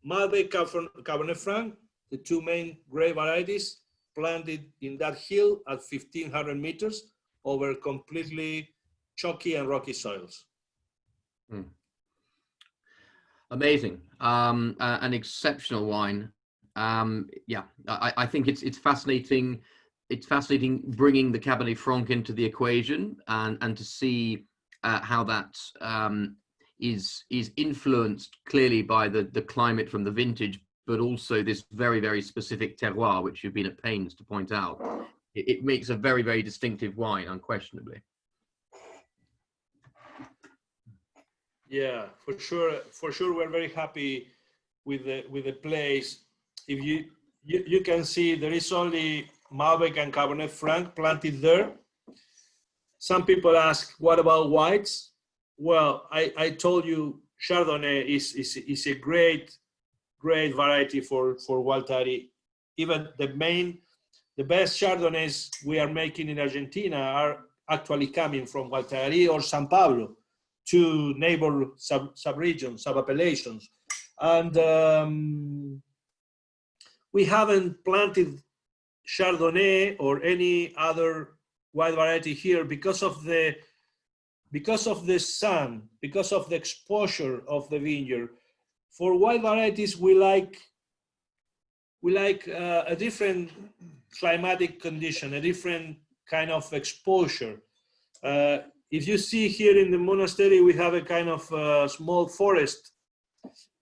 Malbec, Cabernet Franc, the two main grape varieties, planted in that hill at 1,500 meters over completely chalky and rocky soils. Amazing. An exceptional wine. Yeah, I think it's fascinating. It's fascinating bringing the Cabernet Franc into the equation and to see how that is influenced clearly by the climate from the vintage, but also this very, very specific terroir, which you've been at pains to point out. It makes a very, very distinctive wine, unquestionably. Yeah, for sure. For sure, we're very happy with the place. If you can see, there is only Malbec and Cabernet Franc planted there. Some people ask, what about whites? Well, I told you Chardonnay is a great variety for Gualtarí. Even the best Chardonnays we are making in Argentina are actually coming from Gualtarí or San Pablo, two neighbor sub-regions, sub-appellations. And we haven't planted Chardonnay or any other wide variety here because of the sun, because of the exposure of the vineyard. For wide varieties, we like a different climatic condition, a different kind of exposure. If you see here in the monastery, we have a kind of small forest,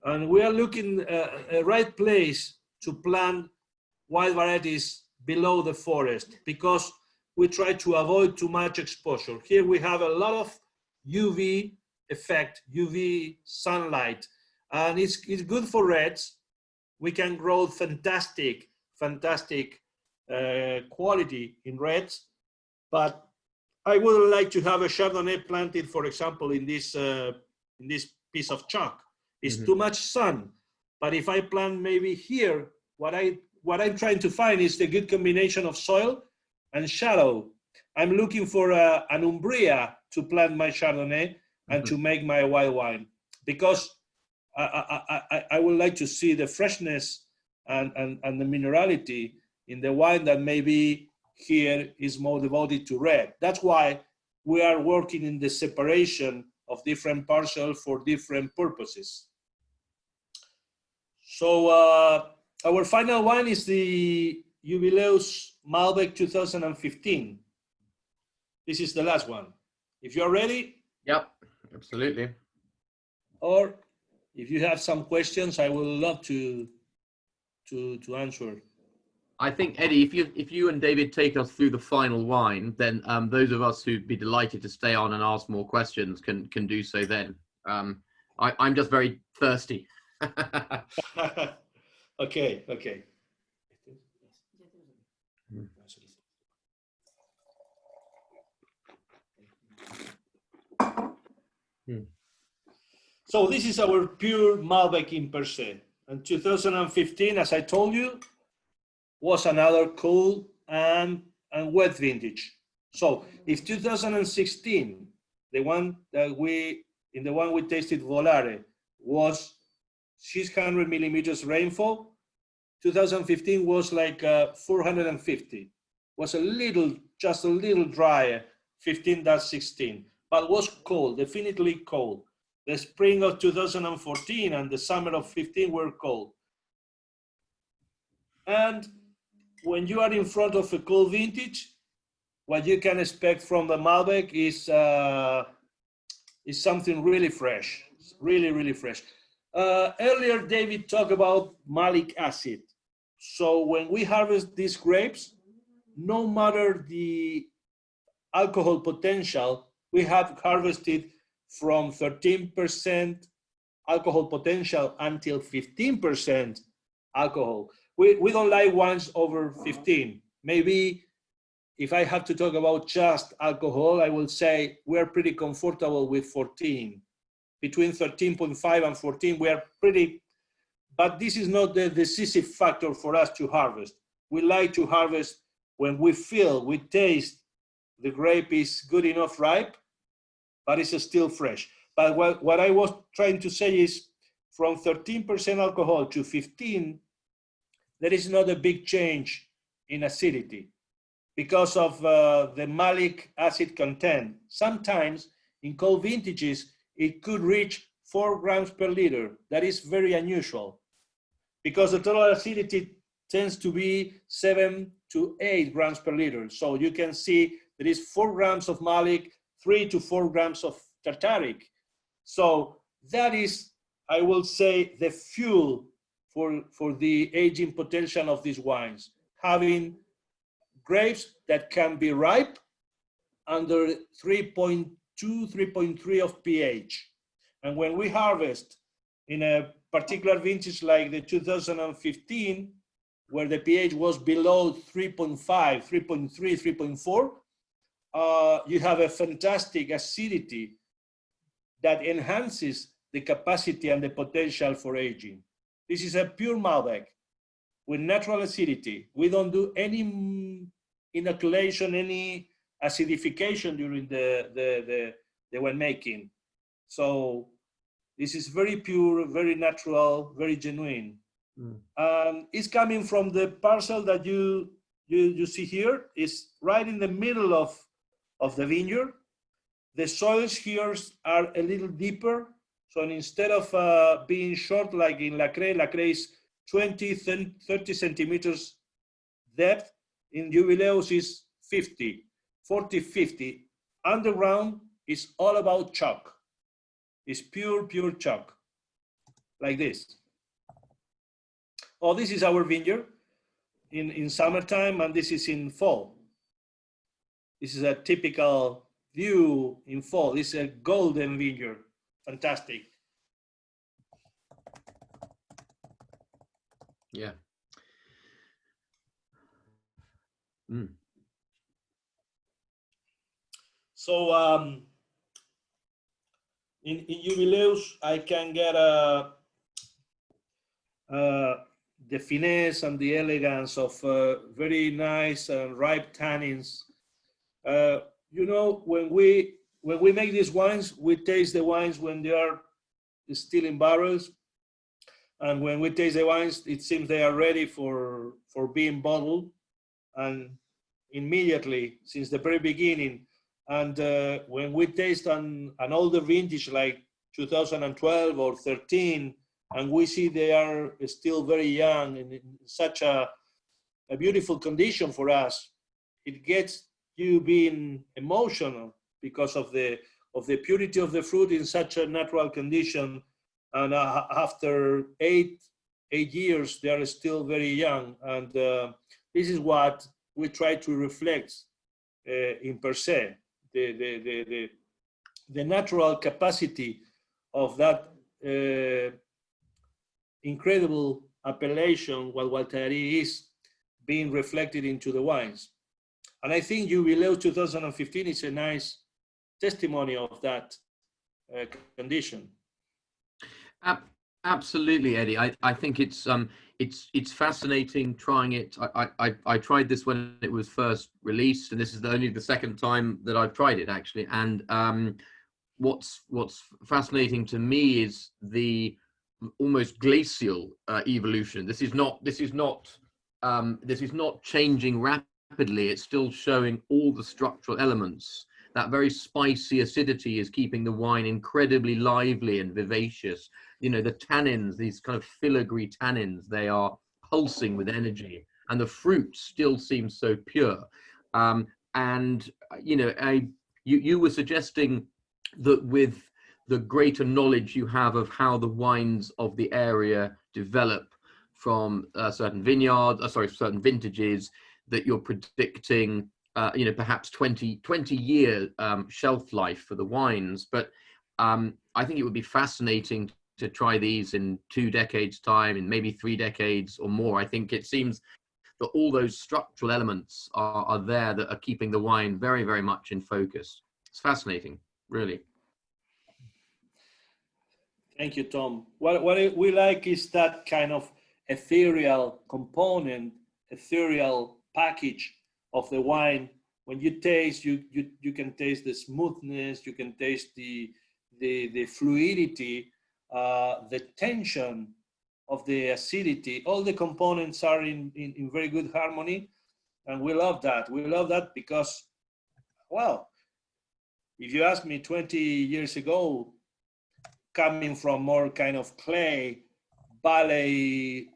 and we are looking at a right place to plant wide varieties below the forest because we try to avoid too much exposure. Here we have a lot of UV effect, UV sunlight, and it's good for reds. We can grow fantastic quality in reds, but I would like to have a Chardonnay planted, for example, in this piece of chalk. It's too much sun, but if I plant maybe here, what I'm trying to find is the good combination of soil and shadow. I'm looking for an umbria to plant my Chardonnay and to make my white wine, because I would like to see the freshness and the minerality in the wine that maybe here is more devoted to red. That's why we are working in the separation of different parcels for different purposes. So our final wine is the Jubilee Malbec 2015. This is the last one. If you're ready. Yep, absolutely. Or if you have some questions, I would love to answer. I think, Eddie, if you and David take us through the final wine, then those of us who'd be delighted to stay on and ask more questions can do so then. I'm just very thirsty. Okay. So this is our pure Malbec in PerSe. And 2015, as I told you, was another cool and wet vintage. So if 2016, the one we tasted Volare was 600 millimeters rainfall, 2015 was like 450. Was just a little drier, 15-16, but was cold, definitely cold. The spring of 2014 and the summer of 15 were cold. And when you are in front of a cold vintage, what you can expect from the Malbec is something really fresh, really fresh. Earlier, David talked about malic acid. So when we harvest these grapes, no matter the alcohol potential, we have harvested from 13% alcohol potential until 15% alcohol. We don't like wines over 15. Maybe if I have to talk about just alcohol, I will say we're pretty comfortable with 14. Between 13.5 and 14, we are pretty, but this is not the decisive factor for us to harvest. We like to harvest when we feel, we taste the grape is good enough ripe, but it's still fresh. But what I was trying to say is from 13% alcohol to 15, there is not a big change in acidity because of the malic acid content. Sometimes in cold vintages, it could reach 4 grams per liter. That is very unusual because the total acidity tends to be 7 to 8 grams per liter. So you can see there is 4 grams of malic, 3 to 4 grams of tartaric. So that is, I will say, the fuel for the aging potential of these wines, having grapes that can be ripe under 3.2, 3.3 of pH. And when we harvest in a particular vintage like the 2015, where the pH was below 3.5, 3.3, 3.4, you have a fantastic acidity that enhances the capacity and the potential for aging. This is a pure Malbec with natural acidity. We don't do any inoculation, any acidification during the winemaking. So this is very pure, very natural, very genuine. It's coming from the parcel that you see here. It's right in the middle of the vineyard. The soils here are a little deeper. So instead of being short like in La Craie, La Craie is 20, 30 centimeters depth. In Jubileus is 50, 40, 50. Underground is all about chalk. It's pure chalk, like this. Oh, this is our vineyard in summertime, and this is in fall. This is a typical view in fall. This is a golden vineyard. Fantastic. Yeah. So in Jubileus, I can get the finesse and the elegance of very nice and ripe tannins. You know, when we make these wines, we taste the wines when they are still in barrels. And when we taste the wines, it seems they are ready for being bottled. And immediately, since the very beginning, and when we taste an older vintage like 2012 or 13, and we see they are still very young and in such a beautiful condition for us, it gets you being emotional because of the purity of the fruit in such a natural condition. And after eight years, they are still very young. And this is what we try to reflect in PerSe, the natural capacity of that incredible appellation, what Gualtari is, being reflected into the wines. And I think Jubilee 2015 is a nice testimony of that condition. Absolutely, Eddie. I think it's fascinating trying it. I tried this when it was first released, and this is only the second time that I've tried it actually. And what's fascinating to me is the almost glacial evolution. This is not changing rapidly. It's still showing all the structural elements. That very spicy acidity is keeping the wine incredibly lively and vivacious. You know, the tannins, these kind of filigree tannins, they are pulsing with energy, and the fruit still seems so pure. And you know, you were suggesting that with the greater knowledge you have of how the wines of the area develop from certain vintages, that you're predicting you know, perhaps 20-year shelf life for the wines. But I think it would be fascinating to try these in 2 decades time, in maybe 3 decades or more. I think it seems that all those structural elements are there that are keeping the wine very, very much in focus. It's fascinating, really. Thank you, Tom. What we like is that kind of ethereal component, ethereal package of the wine. When you taste, you can taste the smoothness, you can taste the fluidity, the tension of the acidity. All the components are in very good harmony, and we love that. We love that because, well, if you ask me 20 years ago, coming from more kind of clay, valley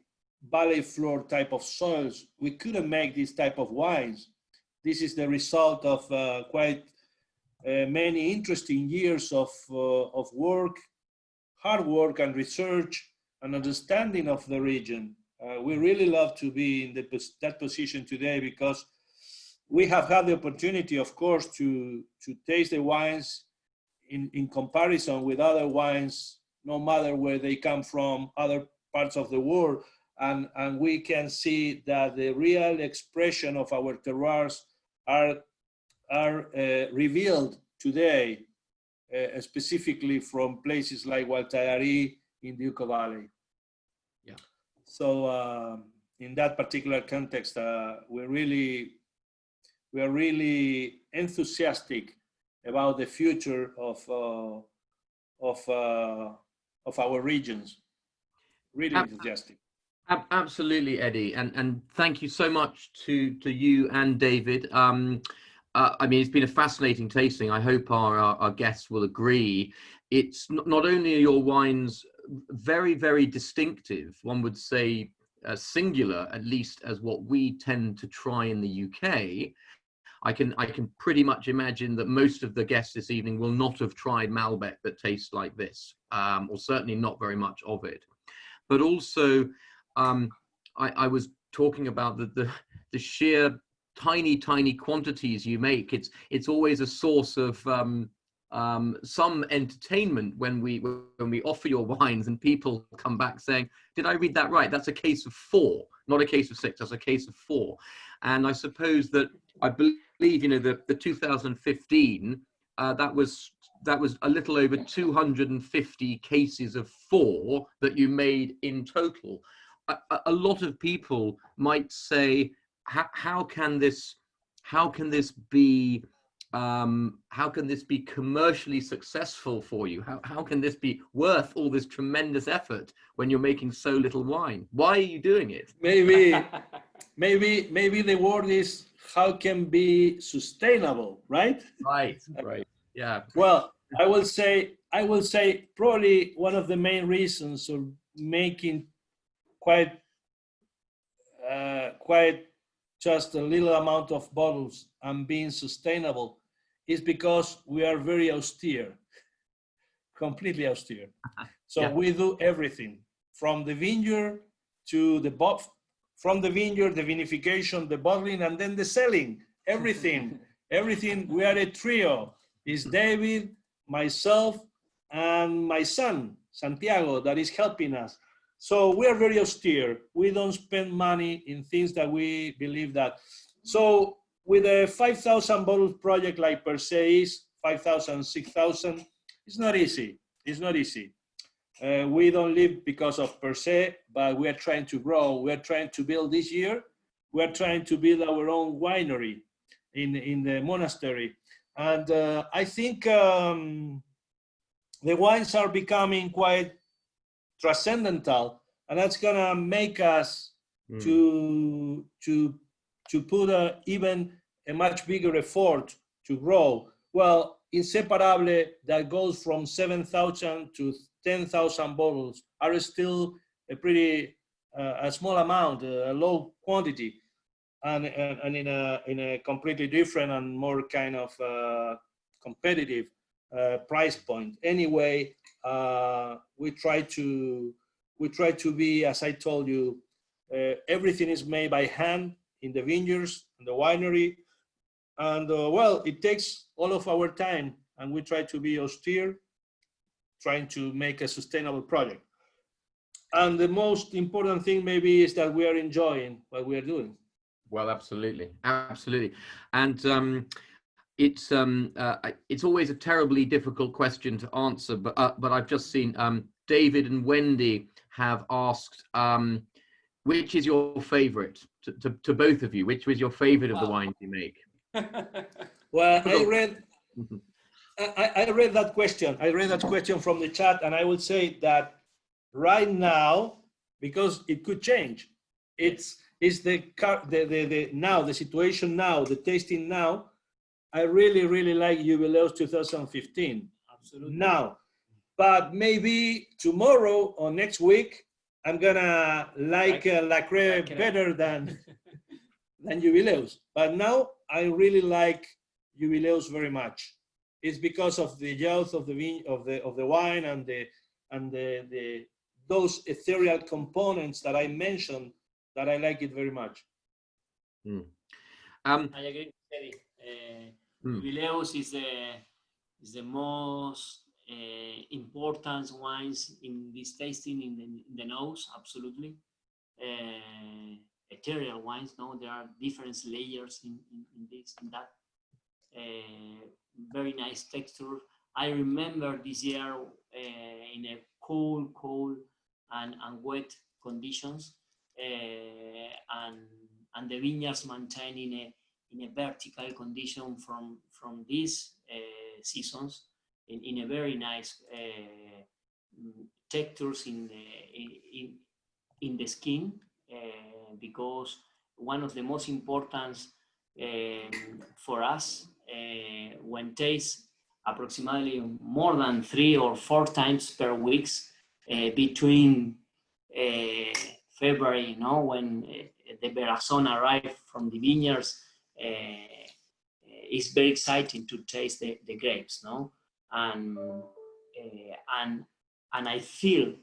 floor type of soils, we couldn't make this type of wines. This is the result of quite many interesting years of work, hard work and research and understanding of the region. We really love to be in that position today because we have had the opportunity, of course, to taste the wines in comparison with other wines, no matter where they come from, other parts of the world. And we can see that the real expression of our terroirs are revealed today, specifically from places like Gualtallari in the Uco Valley. Yeah. So in that particular context, we are really enthusiastic about the future of our regions. Really enthusiastic. Absolutely, Eddie, and thank you so much to you and David. I mean, it's been a fascinating tasting. I hope our guests will agree. It's not only are your wines very, very distinctive, one would say singular, at least as what we tend to try in the UK. I can pretty much imagine that most of the guests this evening will not have tried Malbec that tastes like this, or certainly not very much of it. But also, I was talking about the sheer tiny quantities you make. It's always a source of some entertainment when we offer your wines and people come back saying, "Did I read that right? That's a case of 4, not a case of 6. That's a case of 4." And I suppose that I believe, you know, the 2015 that was a little over 250 cases of 4 that you made in total. A lot of people might say, how can this be commercially successful for you? How can this be worth all this tremendous effort when you're making so little wine? Why are you doing it? Maybe the word is how can be sustainable, right? Right. Yeah. Well, I will say probably one of the main reasons of making quite just a little amount of bottles and being sustainable is because we are very austere, completely austere. So yeah. We do everything from the vineyard to the from the vineyard, the vinification, the bottling, and then the selling. Everything. We are a trio. It's David, myself, and my son Santiago that is helping us. So we are very austere. We don't spend money in things that we believe that. So with a 5,000 bottle project like PerSe is 5,000, 6,000, It's not easy. It's not easy. We don't live because of PerSe, but we are trying to grow. We are trying to build this year. We are trying to build our own winery in the monastery. And I think the wines are becoming quite transcendental, and that's gonna make us to put even a much bigger effort to grow. Well, Inseparable, that goes from 7,000 to 10,000 bottles, are still a pretty a small amount, a low quantity, and in a completely different and more kind of competitive price point. Anyway, we try to be, as I told you, everything is made by hand in the vineyards, in the winery, and well, it takes all of our time, and we try to be austere, trying to make a sustainable project. And the most important thing maybe is that we are enjoying what we are doing. Well, absolutely, absolutely, and it's always a terribly difficult question to answer, but I've just seen David and Wendy have asked, which is your favorite to both of you? Which was your favorite of the wines you make? Well, I read that question. I read that question from the chat, and I would say that right now, because it could change, it's the situation now, the tasting now. I really like Jubileus 2015. Absolutely. Now, but maybe tomorrow or next week, I'm gonna like La Craie better than Jubileus. But now I really like Jubileus very much. It's because of the youth of the wine and those ethereal components that I mentioned, that I like it very much. I agree with Eddie. Jubileus is the most important wines in this tasting in the nose, absolutely. Ethereal wines, no, there are different layers in this and that. Very nice texture. I remember this year in a cold and wet conditions, and the vineyards maintaining in a vertical condition from these seasons in a very nice textures in the skin, because one of the most important for us when taste approximately more than 3 or 4 times per week between February, when the Berazon arrived from the vineyards. It's very exciting to taste the grapes, no? And I feel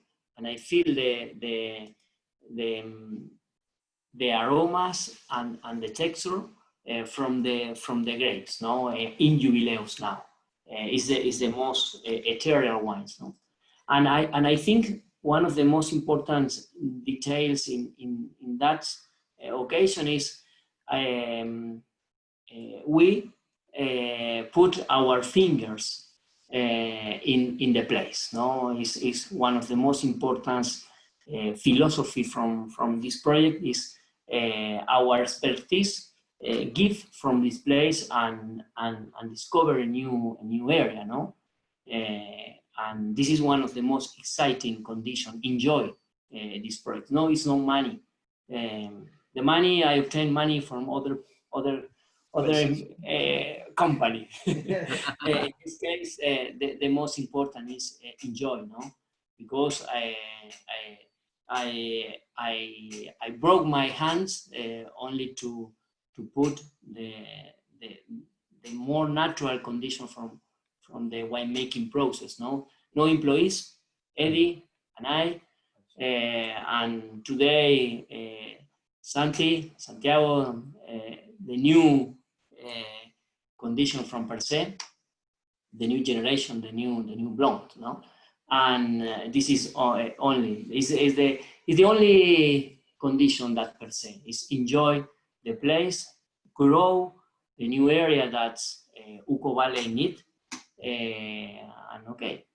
the aromas and the texture from the grapes, no? In Jubileus now is the most ethereal wines, no? And I think one of the most important details in that occasion is we put our fingers in the place, no? Is one of the most important philosophy from this project is our expertise give from this place and discover a new area, no? And this is one of the most exciting conditions. Enjoy this project. No, it's no money. The money, I obtain money from other company. In this case, the most important is enjoy, no? Because I broke my hands only to put the more natural condition from the winemaking process, no employees, Eddie and I, and today Santiago, the new condition from PerSe, the new generation, the new blonde, no, and this is is the only condition that PerSe is enjoy the place, grow the new area that Uco Valley need, and okay.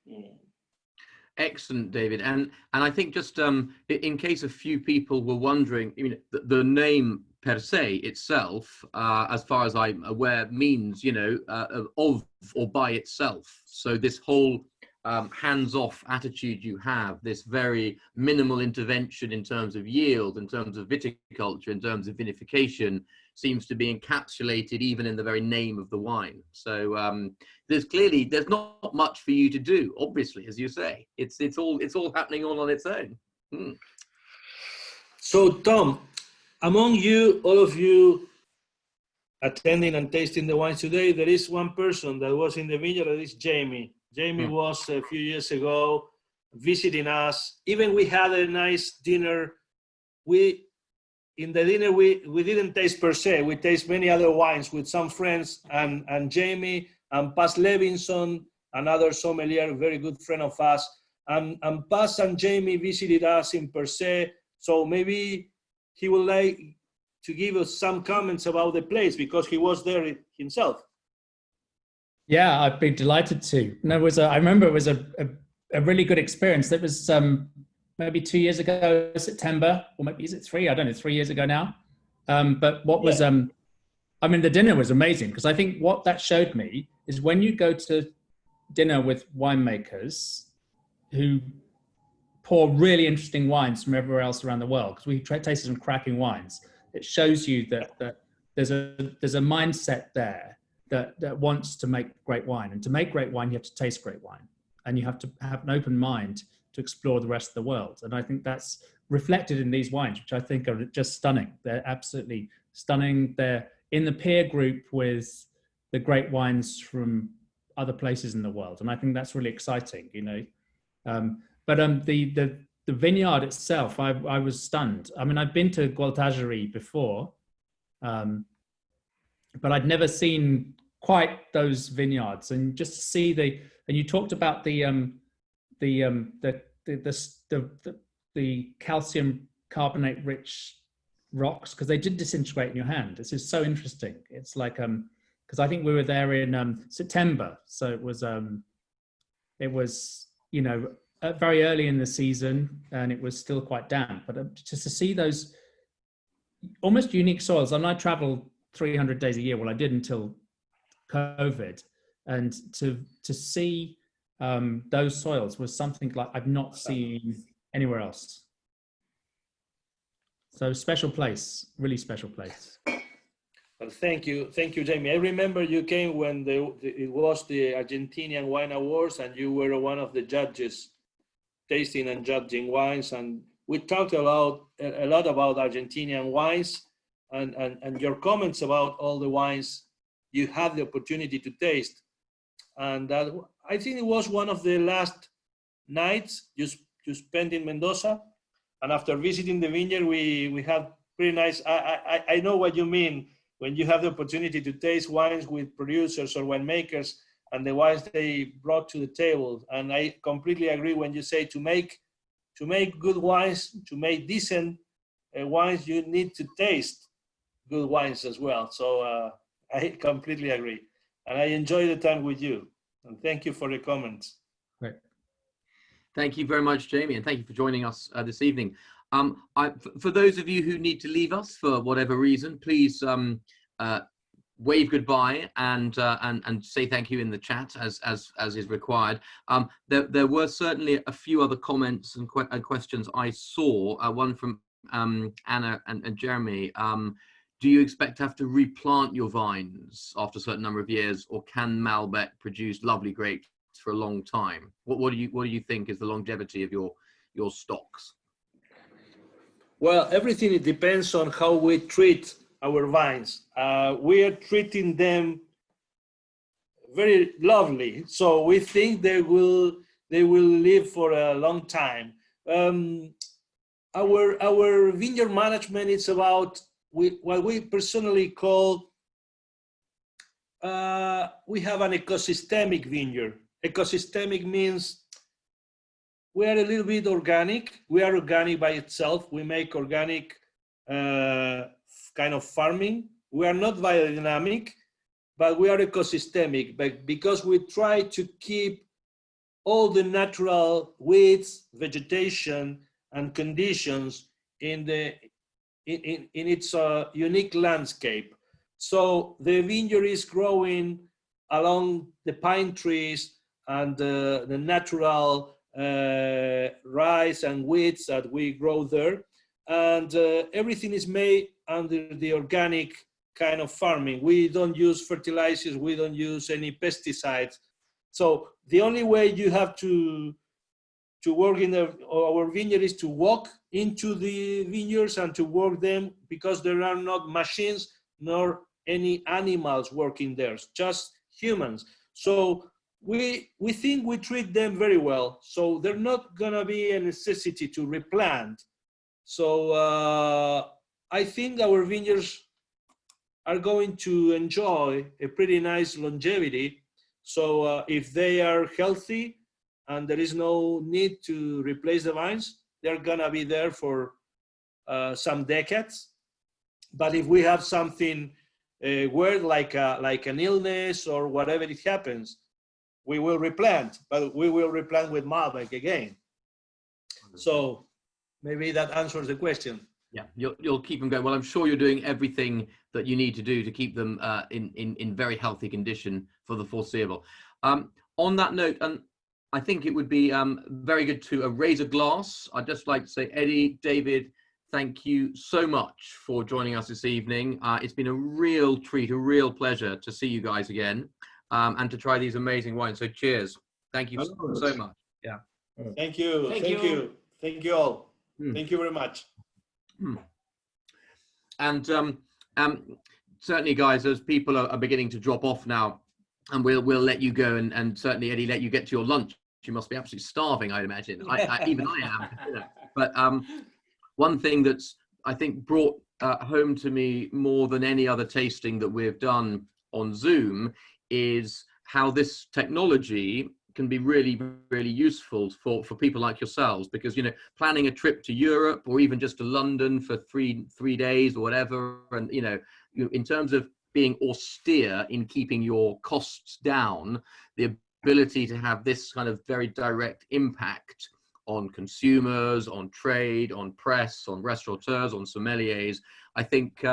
Excellent, David. And I think just in case a few people were wondering, I mean, the name PerSe itself, as far as I'm aware, means, you know, of or by itself. So this whole hands-off attitude you have, this very minimal intervention in terms of yield, in terms of viticulture, in terms of vinification, seems to be encapsulated even in the very name of the wine. So there's not much for you to do, obviously, as you say. It's all happening all on its own. Mm. So Tom, among you, all of you attending and tasting the wines today, there is one person that was in the vineyard, that is Jamie. Jamie was a few years ago visiting us. Even we had a nice dinner. In the dinner, we didn't taste PerSe. We taste many other wines with some friends, and Jamie and Paz Levinson, another sommelier, very good friend of us. And Paz and Jamie visited us in PerSe. So maybe he would like to give us some comments about the place because he was there himself. Yeah, I'd be delighted to. And I remember it was a really good experience. That was maybe 2 years ago, September, or maybe is it 3? I don't know, 3 years ago now. But what was, I mean, the dinner was amazing because I think what that showed me is when you go to dinner with winemakers who pour really interesting wines from everywhere else around the world, because we tasted some cracking wines, it shows you that there's a mindset there that wants to make great wine. And to make great wine, you have to taste great wine. And you have to have an open mind to explore the rest of the world. And I think that's reflected in these wines, which I think are just stunning. They're absolutely stunning. They're in the peer group with the great wines from other places in the world. And I think that's really exciting, you know. But the vineyard itself, I was stunned. I mean, I've been to Gualtagiry before, but I'd never seen quite those vineyards. And just to see and you talked about the calcium carbonate rich rocks, because they did disintegrate in your hand. This is so interesting. It's like because I think we were there in September, so it was you know very early in the season, and it was still quite damp. But just to see those almost unique soils, and I travel 300 days a year. Well, I did until COVID, and to see those soils was something like I've not seen anywhere else. So special place, really special place. Well, thank you, Jamie. I remember you came when it was the Argentinian Wine Awards, and you were one of the judges, tasting and judging wines, and we talked a lot about Argentinian wines, and your comments about all the wines you had the opportunity to taste, and that I think it was one of the last nights you spent in Mendoza, and after visiting the vineyard, we had pretty nice. I know what you mean when you have the opportunity to taste wines with producers or winemakers and the wines they brought to the table, and I completely agree when you say to make good wines, to make decent wines, you need to taste good wines as well. So I completely agree. And I enjoy the time with you. And thank you for the comments. Great. Thank you very much, Jamie. And thank you for joining us this evening. For those of you who need to leave us for whatever reason, please wave goodbye and say thank you in the chat as is required. There were certainly a few other comments and questions I saw. One from Anna and Jeremy. Do you expect to have to replant your vines after a certain number of years, or can Malbec produce lovely grapes for a long time? What do you think is the longevity of your stocks? Well, everything it depends on how we treat our vines. We are treating them very lovely, so we think they will live for a long time. Our vineyard management is about what we personally call, we have an ecosystemic vineyard. Ecosystemic means we are a little bit organic. We are organic by itself. We make organic kind of farming. We are not biodynamic, but we are ecosystemic, but because we try to keep all the natural weeds, vegetation, and conditions in its unique landscape. So the vineyard is growing along the pine trees and the natural rice and weeds that we grow there. And everything is made under the organic kind of farming. We don't use fertilizers, we don't use any pesticides. So the only way you have to work in our vineyard is to walk into the vineyards and to work them, because there are not machines nor any animals working there, just humans. So we think we treat them very well. So there's not gonna be a necessity to replant. So I think our vineyards are going to enjoy a pretty nice longevity. So if they are healthy and there is no need to replace the vines, they're gonna be there for some decades. But if we have something weird, like an illness or whatever it happens, we will replant, but we will replant with Malbec again. So maybe that answers the question. Yeah, you'll keep them going. Well, I'm sure you're doing everything that you need to do to keep them in very healthy condition for the foreseeable. On that note, and I think it would be very good to raise a glass. I'd just like to say, Eddie, David, thank you so much for joining us this evening. It's been a real treat, a real pleasure to see you guys again and to try these amazing wines. So cheers. Thank you so much. Yeah. Thank you. Thank you. Thank you all. Thank you very much. And certainly, guys, as people are beginning to drop off now, and we'll let you go, and certainly, Eddie, let you get to your lunch. You must be absolutely starving, I'd imagine. Even I am. You know. But one thing that's, I think, brought home to me more than any other tasting that we've done on Zoom is how this technology can be really, really useful for people like yourselves, because, you know, planning a trip to Europe or even just to London for three days or whatever, and, you know, in terms of being austere in keeping your costs down, the ability to have this kind of very direct impact on consumers, on trade, on press, on restaurateurs, on sommeliers, I think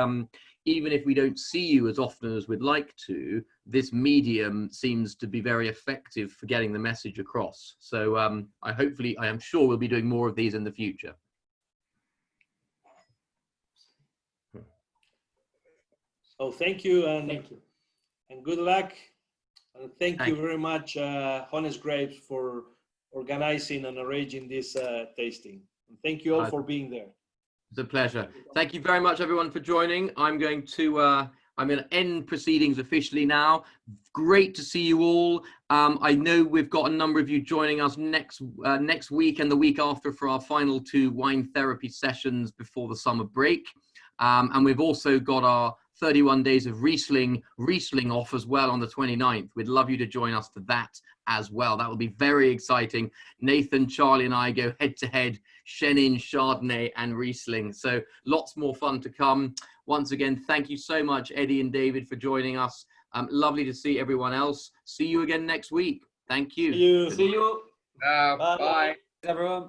even if we don't see you as often as we'd like to, this medium seems to be very effective for getting the message across. So I am sure we'll be doing more of these in the future. So thank you, and good luck. And thank you very much, Honest Grapes, for organizing and arranging this tasting. And thank you all for being there. It's a pleasure. Thank you very much, everyone, for joining. I'm going to end proceedings officially now. Great to see you all. I know we've got a number of you joining us next week and the week after for our final 2 wine therapy sessions before the summer break. And we've also got our 31 days of Riesling off as well on the 29th. We'd love you to join us for that as well. That will be very exciting. Nathan, Charlie and I go head to head, Chenin, Chardonnay and Riesling. So lots more fun to come. Once again, thank you so much, Eddie and David, for joining us. Lovely to see everyone else. See you again next week. Thank you. See you. Bye. Everyone.